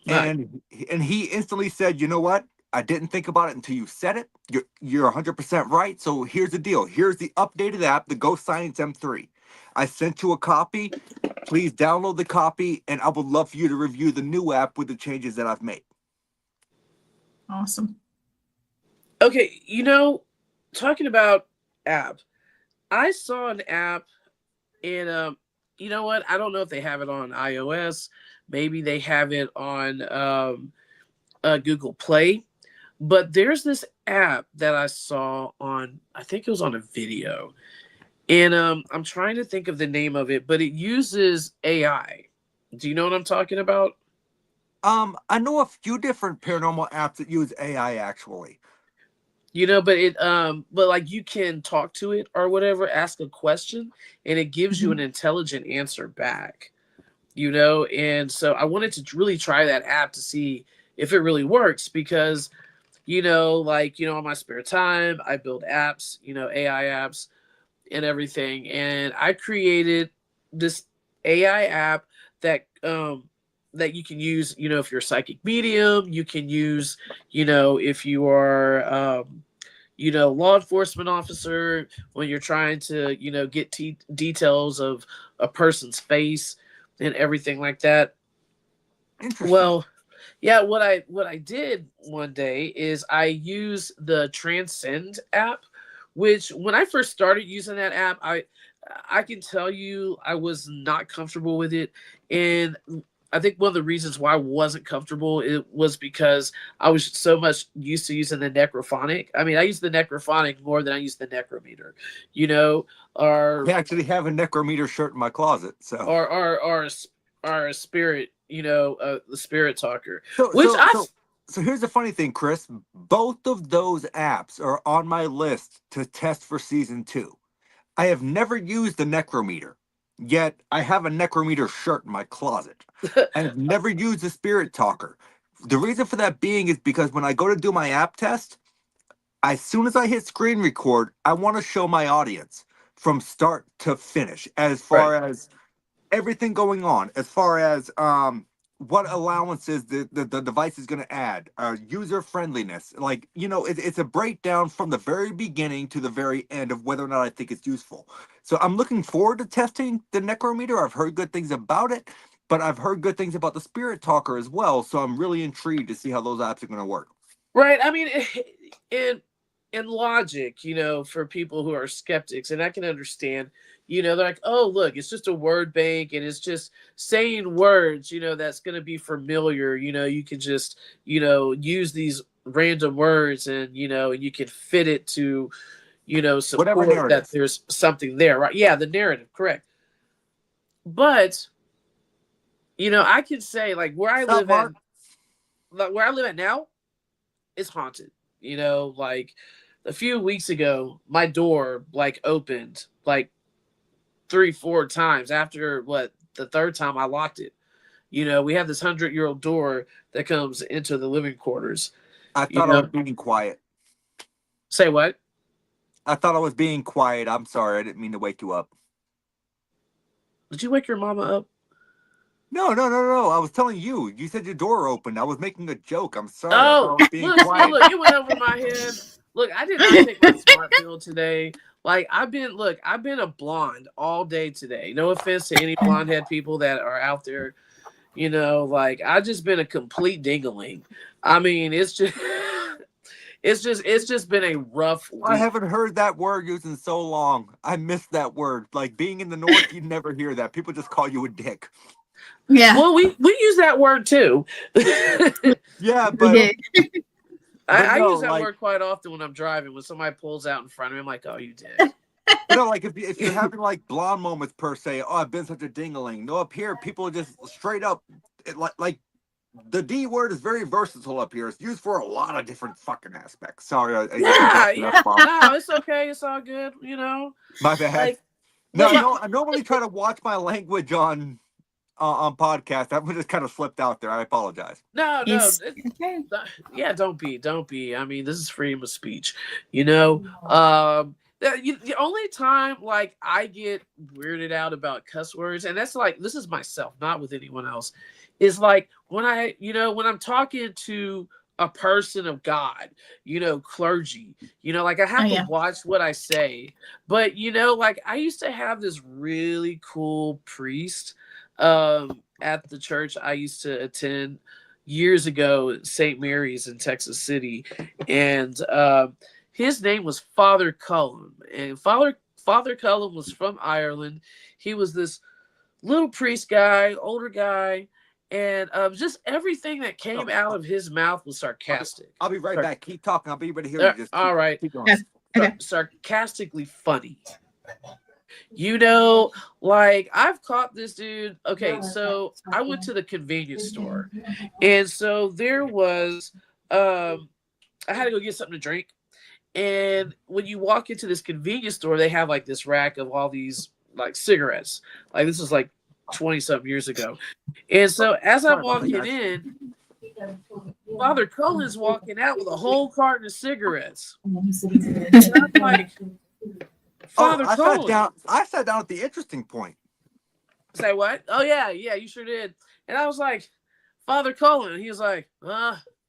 Nice. And he instantly said, you know what? I didn't think about it until you said it. You're 100% right. So here's the deal. Here's the updated app, the Ghost Science M3. I sent you a copy. Please download the copy, and I would love for you to review the new app with the changes that I've made. Awesome. Okay, talking about app, I saw an app in you know what? I don't know if they have it on iOS. Maybe they have it on Google Play. But there's this app that I saw on, I think it was on a video. And I'm trying to think of the name of it, but it uses AI. Do you know what I'm talking about? I know a few different paranormal apps that use AI actually. But but like you can talk to it or whatever, ask a question, and it gives you an intelligent answer back. And so I wanted to really try that app to see if it really works because, on my spare time, I build apps, AI apps and everything. And I created this AI app that you can use, if you're a psychic medium, you can use, if you are, law enforcement officer, when you're trying to, get details of a person's face and everything like that. Interesting. Well, yeah, what I did one day is I used the Transcend app, which when I first started using that app, I can tell you I was not comfortable with it. And I think one of the reasons why I wasn't comfortable it was because I was so much used to using the necrophonic. I mean, I use the necrophonic more than I use the necrometer, or I actually have a necrometer shirt in my closet. So or a spirit, the spirit talker. So here's the funny thing, Chris. Both of those apps are on my list to test for season 2. I have never used the necrometer, yet I have a necrometer shirt in my closet. I have never used the spirit talker. The reason for that being is because when I go to do my app test, as soon as I hit screen record, I want to show my audience from start to finish, as far as everything going on, as far as what allowances the device is going to add, user friendliness. Like, it's a breakdown from the very beginning to the very end of whether or not I think it's useful. So I'm looking forward to testing the necrometer. I've heard good things about it, but I've heard good things about the spirit talker as well. So I'm really intrigued to see how those apps are going to work. Right. I mean, in logic, for people who are skeptics, and I can understand, they're like, oh, look, it's just a word bank and it's just saying words, that's going to be familiar. You can just, use these random words and, and you can fit it to, support that there's something there, right? Yeah, the narrative, correct. But, I can say like where I live at now, it's haunted. Like a few weeks ago, my door like opened like 3-4 times. After the third time I locked it. We have this 100-year-old door that comes into the living quarters. I thought I was being quiet. Say what? I thought I was being quiet. I'm sorry. I didn't mean to wake you up. Did you wake your mama up? No. I was telling you. You said your door opened. I was making a joke. I'm sorry. Oh, I was being quiet. Look, you went over my head. Look, I did not take my smart pill today. Like I've been a blonde all day today. No offense to any blonde head people that are out there. Like I've just been a complete dingaling. I mean, it's just been a rough week. I haven't heard that word used in so long. I missed that word. Like being in the North, you never hear that. People just call you a dick. Yeah. Well, we use that word too. Yeah, but I use that word quite often when I'm driving. When somebody pulls out in front of me, I'm like, "Oh, you did." Like if you're having like blonde moments per se, oh, I've been such a dingling. No, up here people are just straight up, like the D word is very versatile up here. It's used for a lot of different fucking aspects. Sorry, yeah. No, it's okay. It's all good. My bad. No, I normally try to watch my language on podcast. That just kind of slipped out there. I apologize. No. Okay. Yeah, don't be. I mean, this is freedom of speech. The only time like I get weirded out about cuss words, and that's like this is myself, not with anyone else, is like when when I'm talking to a person of God, clergy, like I have to watch what I say. But like I used to have this really cool priest at the church I used to attend years ago, St. Mary's in Texas City, and his name was Father Cullum, and Father Cullum was from Ireland. He was this little priest guy, older guy, And just everything that came out of his mouth was sarcastic. I'll be right back. Keep talking. I'll be ready to hear you. Just all right. Keep going. Yeah. Okay. Sarcastically funny. You know, like I've caught this dude. Okay, so I went to the convenience store, and so there was, I had to go get something to drink. And when you walk into this convenience store, they have like this rack of all these like cigarettes. Like this is like 20 something years ago. And so as I'm walking in, Father Cullen's walking out with a whole carton of cigarettes. And I'm like, Father Cullen. I sat down at the interesting point. Say what? Oh yeah, you sure did. And I was like, Father Cullen. He was like,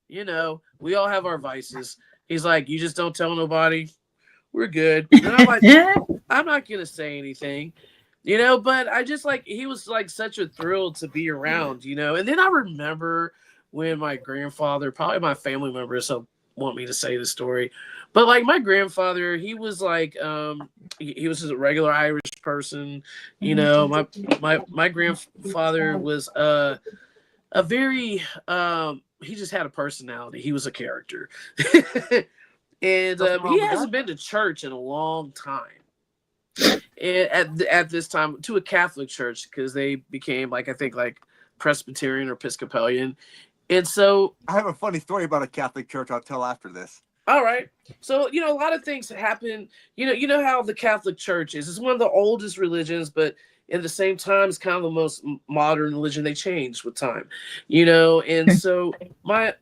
you know, we all have our vices. He's like, you just don't tell nobody. We're good. And I'm like, I'm not gonna say anything, you know. But I just like he was like such a thrill to be around, you know. And then I remember when my grandfather, probably my family members, don't want me to say the story, but like my grandfather, he was like, he was just a regular Irish person, you know. My grandfather was a very he just had a personality. He was a character. And he hasn't been to church in a long time. And at this time, to a Catholic church, because they became like, I think like Presbyterian or Episcopalian. And so I have a funny story about a Catholic church I'll tell after this. All right. So, you know, a lot of things happen. You know how the Catholic Church is. It's one of the oldest religions, but at the same time, it's kind of the most modern religion. They change with time, you know. And so my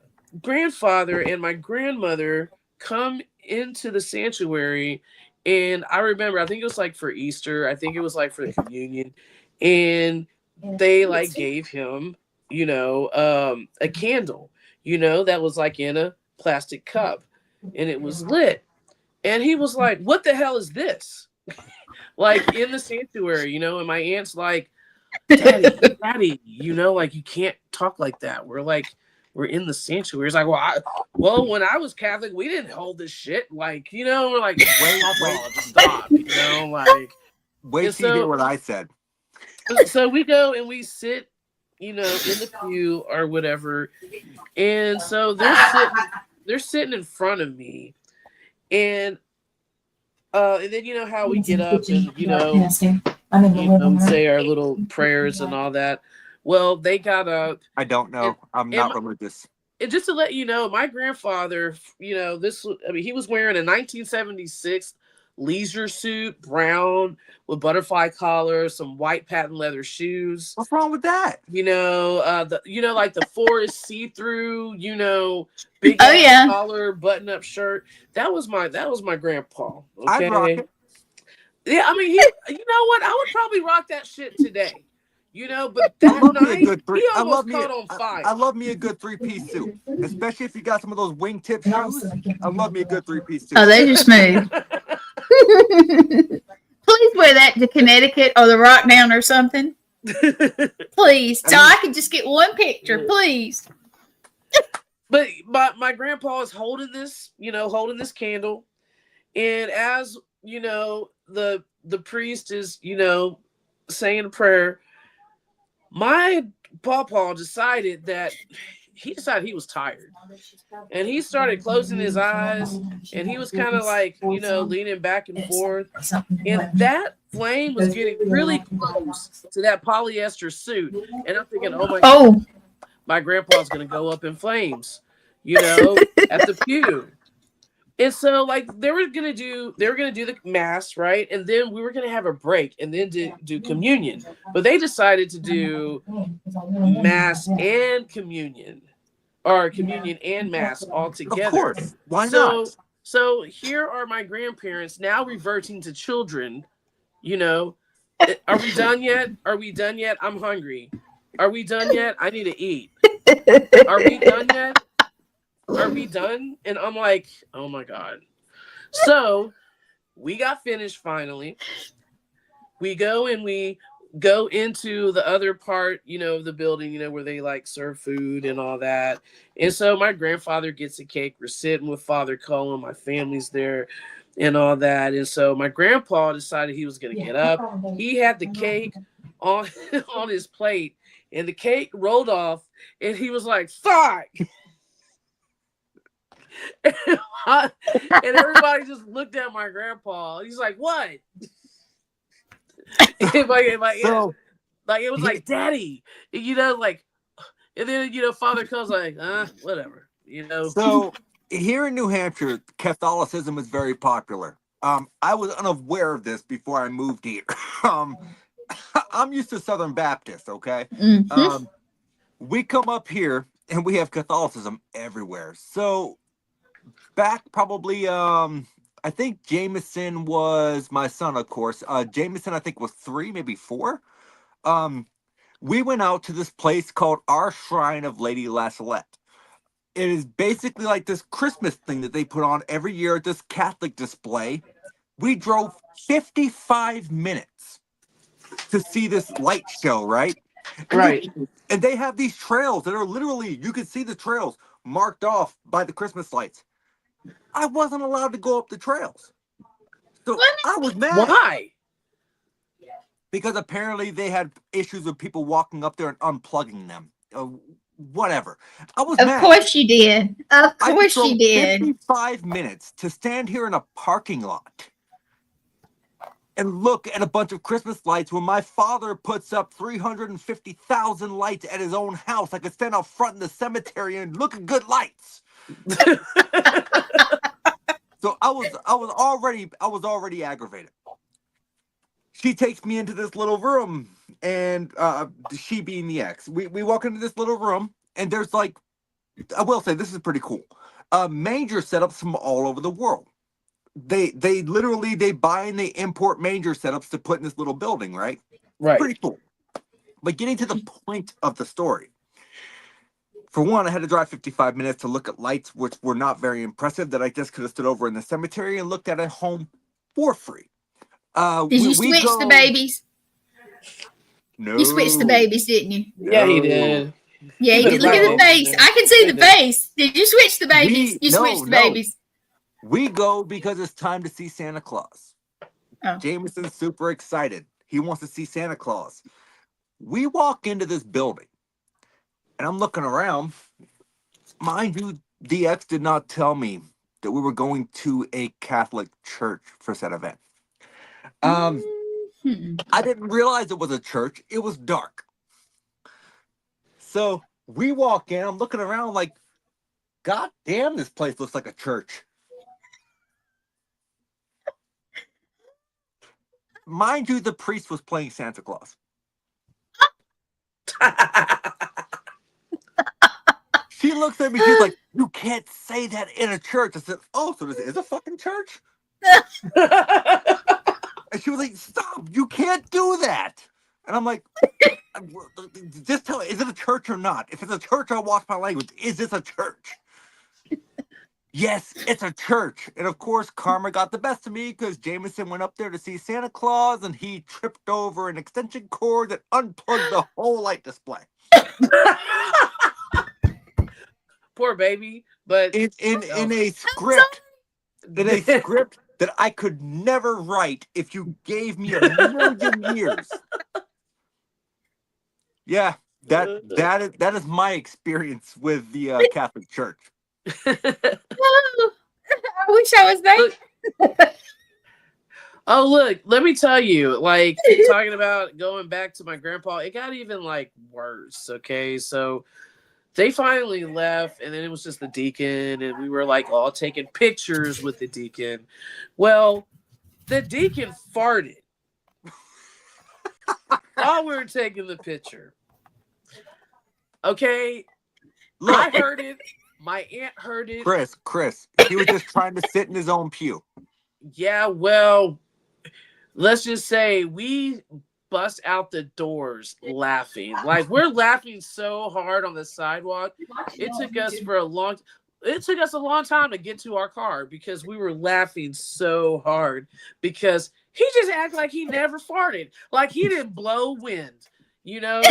grandfather and my grandmother come into the sanctuary, and I remember, I think it was like for Easter. I think it was like for the communion, and they like gave him, you know, a candle, you know, that was like in a plastic cup, and it was lit. And he was like, what the hell is this? Like in the sanctuary, you know. And my aunt's like, Daddy, you know, like you can't talk like that. We're in the sanctuary. It's like, well, when I was Catholic, we didn't hold this shit. Like, you know, we're like, wait, stop, you know, like. Wait till you hear what I said. So we go and we sit, you know, in the pew or whatever, and so they're sitting in front of me, and then you know how we get up and you know say our little prayers and all that. Well, they got up. I don't know. I'm not religious. And just to let you know, my grandfather, you know, he was wearing a 1976 leisure suit, brown with butterfly collar, some white patent leather shoes. What's wrong with that? You know, like the forest see-through, you know, big collar, button-up shirt. That was my grandpa. Okay. I'd rock it. Yeah, I mean, you know what? I would probably rock that shit today. You know, but that night, he almost caught on fire. I love me a good three-piece suit, especially if you got some of those wingtip shoes. I love me a good three-piece suit. Oh, they're just smooth. Please wear that to Connecticut or the Rock Down or something. Please, so I can just get one picture, please. But my grandpa is holding this candle, and as you know, the priest is, you know, saying a prayer. My pawpaw decided he was tired, and he started closing his eyes, and he was kind of like, you know, leaning back and forth, and that flame was getting really close to that polyester suit, and I'm thinking, oh my God, my grandpa's gonna go up in flames, you know, at the pew. And so, like, they were gonna do the mass, right? And then we were gonna have a break and then do communion. But they decided to do mass and communion, or communion and mass all together. Of course, why not? So here are my grandparents now reverting to children. You know, are we done yet? Are we done yet? I'm hungry. Are we done yet? I need to eat. Are we done yet? Are we done? And I'm like, oh my God. So we got finished finally. We go into the other part, you know, of the building, you know, where they like serve food and all that. And so my grandfather gets a cake. We're sitting with Father Cullen. My family's there and all that. And so my grandpa decided he was going to get up. He had the cake on his plate. and the cake rolled off, and he was like, "Fuck!" and everybody just looked at my grandpa. He's like, "What?" So Like, it was like, "Daddy," like, and then father comes like, whatever, So here in New Hampshire, Catholicism is very popular. I was unaware of this before I moved here. um, I'm used to Southern Baptist, okay? Mhm. We come up here and we have Catholicism everywhere. So back probably, I think Jameson was my son, of course. Jameson, I think, was 3, maybe 4. Um, we went out to this place called Our Shrine of Lady Lasalette. It is basically like this Christmas thing that they put on every year at this Catholic display. We drove 55 minutes to see this light show, right? right. And they have these trails that are literally, you can see the trails marked off by the Christmas lights. I wasn't allowed to go up the trails. So I was mad. Why? Because apparently they had issues with people walking up there and unplugging them. Whatever. I was Of mad. course you did. Of I course you drove did. 55 minutes to stand here in a parking lot and look at a bunch of Christmas lights when my father puts up 350,000 lights at his own house. I could stand out front in the cemetery and look at good lights. So I was already aggravated. She takes me into this little room, and she being the ex, we walk into this little room, and there's like, I will say this is pretty cool. Manger setups from all over the world. They literally they buy and they import manger setups to put in this little building, right? Right. Pretty cool. But getting to the point of the story. For one, I had to drive 55 minutes to look at lights, which were not very impressive, that I just could have stood over in the cemetery and looked at at home for free. Did you switch the babies? No. You switched the babies, didn't you? Yeah, he did. Yeah, He you put look at the a face. baby in I can see there. the face. Did you switch the babies? You switched the babies. We go because it's time to see Santa Claus. Oh. Jameson's super excited. He wants to see Santa Claus. We walk into this building, and I'm looking around. Mind you, DX did not tell me that we were going to a Catholic church for said event. I didn't realize it was a church. It was dark. So we walk in. I'm looking around like, God damn, this place looks like a church. Mind you, the priest was playing Santa Claus. She looks at me, she's like, you can't say that in a church. I said, oh, so this is a fucking church? And she was like, stop, you can't do that. And I'm like, just tell me, is it a church or not? If it's a church, I'll watch my language. Is this a church? Yes, it's a church. And of course, karma got the best of me because Jameson went up there to see Santa Claus and he tripped over an extension cord that unplugged the whole light display. Poor baby. But in a script that I could never write if you gave me a million years. Yeah, that is my experience with the Catholic Church. Oh, I wish I was there. Oh, look, let me tell you, like, talking about going back to my grandpa, it got even, like, worse, okay? So they finally left, and then it was just the deacon, and we were, like, all taking pictures with the deacon. Well, the deacon farted while we were taking the picture. Okay? Look, I heard it. My aunt heard it. Chris, he was just trying to sit in his own pew. Yeah, well, let's just say we bust out the doors laughing. Like, we're laughing so hard on the sidewalk. It took us a long time to get to our car because we were laughing so hard because he just acted like he never farted. Like he didn't blow wind. I'm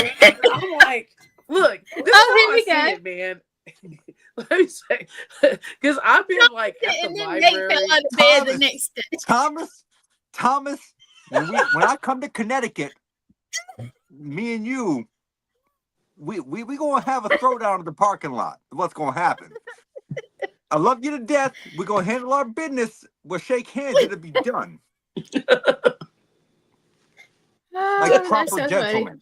like, look, this is how I see it, man. Let me say, because I've been like at the library. Thomas, when I come to Connecticut, me and you, we gonna have a throwdown in the parking lot. What's gonna happen? I love you to death. We're gonna handle our business. We'll shake hands. It'll be done. Like proper so gentlemen.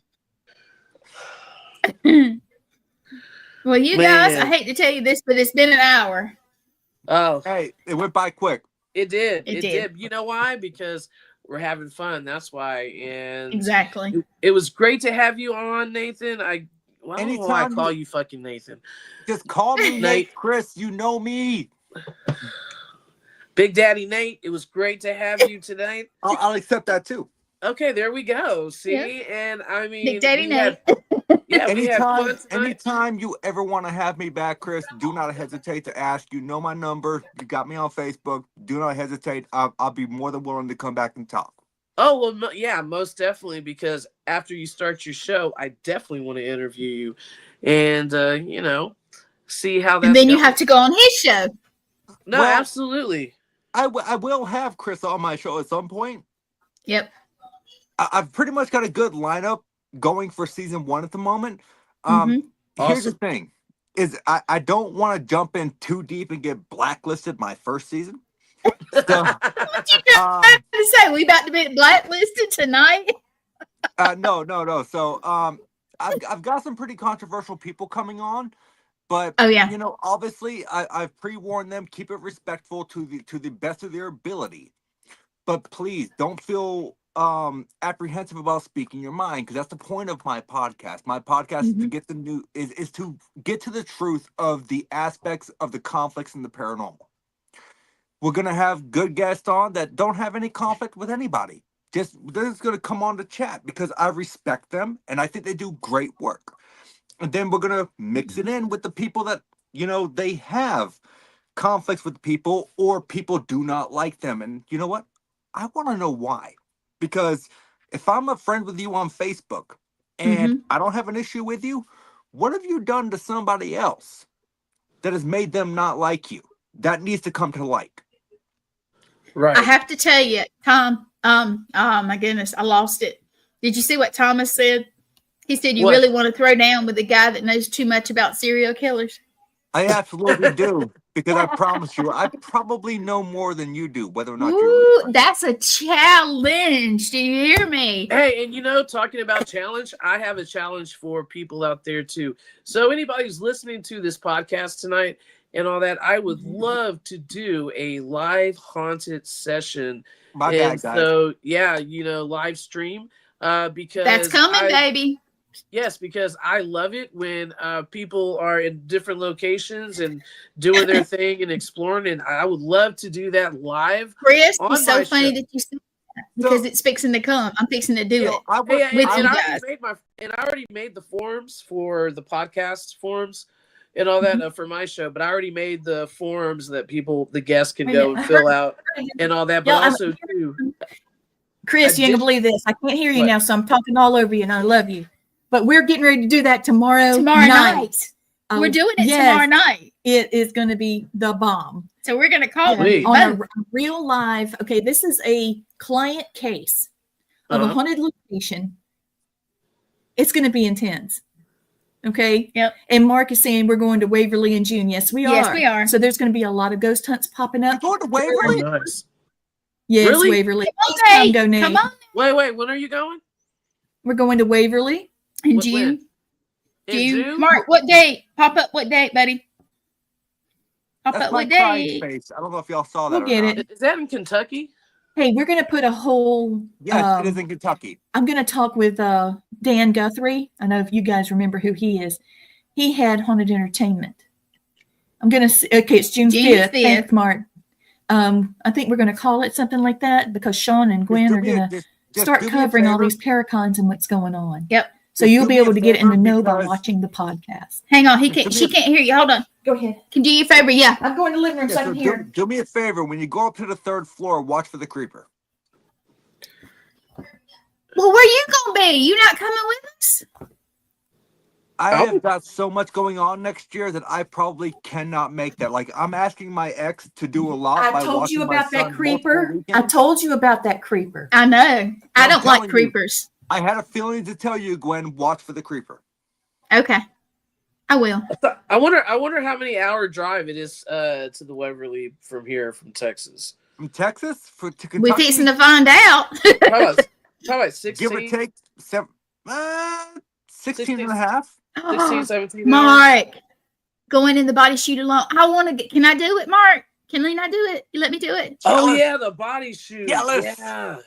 Well, you guys, I hate to tell you this, but it's been an hour. Oh, hey, it went by quick. It did. It did. You know why? Because we're having fun. That's why. And Exactly. it was great to have you on, Nathan. I don't know why I call you fucking Nathan. Just call me Nate, Chris. You know me. Big Daddy Nate, it was great to have you tonight. I'll accept that too. Okay, there we go. See, and I mean, Big Daddy Nate. Anytime you ever want to have me back, Chris, do not hesitate to ask. You know my number. You got me on Facebook. Do not hesitate. I'll be more than willing to come back and talk. Oh, well, yeah, most definitely, because after you start your show, I definitely want to interview you and, see how that. And then you have to go on his show. No, absolutely. I will have Chris on my show at some point. Yep. I've pretty much got a good lineup going for season 1 at the moment. Here's the thing, is I don't want to jump in too deep and get blacklisted my first season. So, what you trying to say? We about to be blacklisted tonight? No. So I've got some pretty controversial people coming on. But obviously I've pre-warned them, keep it respectful to the best of their ability. But please don't feel apprehensive about speaking your mind, because that's the point of my podcast. My podcast is to get is to get to the truth of the aspects of the conflicts in the paranormal. We're gonna have good guests on that don't have any conflict with anybody. They're just gonna come on to chat because I respect them and I think they do great work. And then we're going to mix it in with the people that, they have conflicts with people or people do not like them. And you know what? I want to know why. Because if I'm a friend with you on Facebook and I don't have an issue with you, what have you done to somebody else that has made them not like you? That needs to come to light. Right. I have to tell you, Tom, oh my goodness, I lost it. Did you see what Thomas said? He said, you really want to throw down with the guy that knows too much about serial killers? I absolutely do, because I promise you, I probably know more than you do, whether or not you're that's a challenge. Do you hear me? Hey, and talking about challenge, I have a challenge for people out there too. So anybody who's listening to this podcast tonight and all that, I would love to do a live haunted session. My bad, guys. So live stream. Because that's coming, baby. Yes, because I love it when people are in different locations and doing their thing and exploring. And I would love to do that live. Chris, it's so funny that you said that because it's fixing to come. I'm fixing to do it. I already made the forms for the podcast forms and all that for my show. But I already made the forms that the guests can go and fill out and all that. But also, too. Chris, you ain't gonna believe this. I can't hear you now, so I'm talking all over you, and I love you. But we're getting ready to do that tomorrow night. We're doing it tomorrow night. It is going to be the bomb. So we're going to call it on a real live. Okay, this is a client case of a haunted location. It's going to be intense. Okay. Yep. And Mark is saying we're going to Waverly in June. Yes, we are. Yes, we are. So there's going to be a lot of ghost hunts popping up. You're going to Waverly? Oh, nice. Yes, really? Waverly. Okay. Come on. Wait. When are you going? We're going to Waverly. In June. June? Mark, what date? Pop up what date, buddy? Pop That's up my what date? face. I don't know if y'all saw that. We'll get it. Is that in Kentucky? Hey, we're going to put a whole. Yes, it is in Kentucky. I'm going to talk with Dan Guthrie. I know if you guys remember who he is. He had Haunted Entertainment. I'm going to. Okay, it's June 5th. Thanks, Mark. I think we're going to call it something like that because Sean and Gwen are going to start covering all these paracons and what's going on. Yep. So you'll be able to get in the know by watching the podcast. Hang on, she can't hear you. Hold on. Go ahead. Can do you a favor? Yeah. I'm going to the living room so I can hear. Do me a favor. When you go up to the 3rd floor, watch for the creeper. Well, where you gonna be? You not coming with us? I have got so much going on next year that I probably cannot make that. Like, I'm asking my ex to do a lot. I told you about that creeper. I told you about that creeper. I know. I don't like creepers. I had a feeling to tell you, Gwen, watch for the creeper. Okay, I will. I wonder how many hour drive it is to the Waverly from here, from Texas. From Texas to Kentucky? We're fixing to find out. Probably 16? Give or take 16 and a half. 16, 17 hours. Mark, going in the body shoot alone. I want to. Can I do it, Mark? Can I do it? You let me do it? Oh yeah, the body shoot. Jealous. Yeah.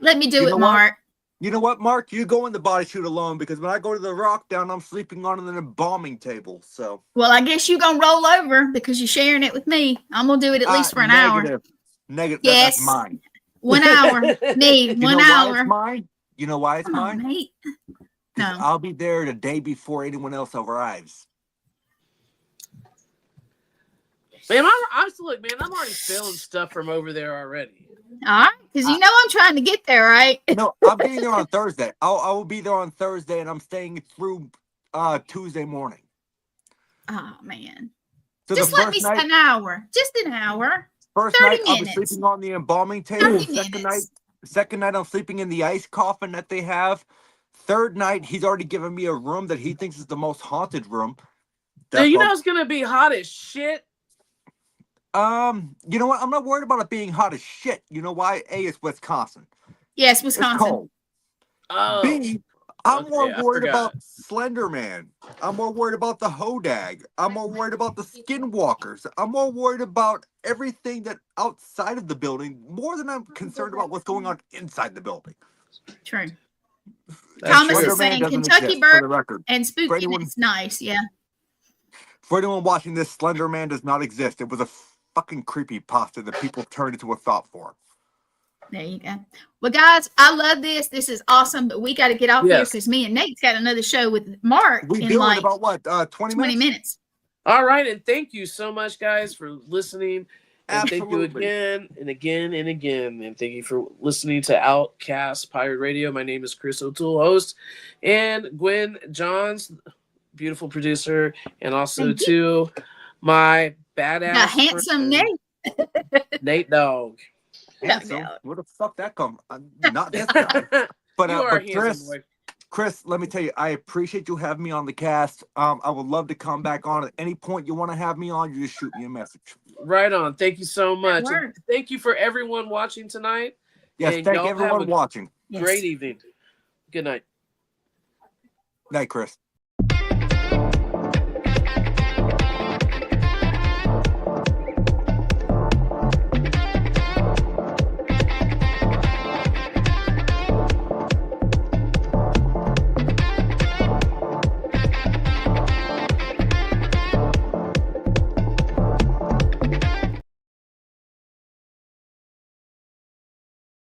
Let me do it, Mark. You know what, Mark? You go in the body shoot alone, because when I go to the rock down, I'm sleeping on an embalming table. So. Well, I guess you're gonna roll over because you're sharing it with me. I'm gonna do it at least for an hour. Negative. Yes. That's mine. 1 hour. Me. 1 hour. Why it's mine? You know why it's mine? Mate. No. I'll be there the day before anyone else arrives. Man, I'm already feeling stuff from over there already. All right, because you know I'm trying to get there, right? No, I'll be there on Thursday. I will be there on Thursday, and I'm staying through Tuesday morning. Oh man! So just let me an hour. Just an hour. First 30 night, minutes. I'll be sleeping on the embalming table. 30 Second night, I'm sleeping in the ice coffin that they have. Third night, he's already given me a room that he thinks is the most haunted room. Dude, you know it's gonna be hot as shit. You know what? I'm not worried about it being hot as shit. You know why? A, it's Wisconsin. Yes, Wisconsin. It's cold. Oh. B, I'm more worried about Slender Man. I'm more worried about the Hodag. I'm more worried about the Skinwalkers. I'm more worried about everything that outside of the building, more than I'm concerned about what's going on inside the building. True. Thomas is saying Kentucky Bird and Spooky. It's nice, yeah. For anyone watching this, Slender Man does not exist. It was a fucking creepy pasta that people turned into a thought form. There you go. Well, guys, I love this. This is awesome, but we got to get off here because me and Nate's got another show with Mark in like about what, 20 minutes? All right, and thank you so much, guys, for listening. And Absolutely. thank you again and again and again. And thank you for listening to Outcast Pirate Radio. My name is Chris O'Toole, host, and Gwen Johns, beautiful producer, and also to my badass handsome Nate. Nate Dog. Handsome? Where the fuck that come? Not this guy. But Chris, let me tell you, I appreciate you having me on the cast. I would love to come back on at any point you want to have me on. You just shoot me a message. Right on. Thank you so much. And thank you for everyone watching tonight. Yes, thank everyone watching. Great evening. Good night. Night, Chris.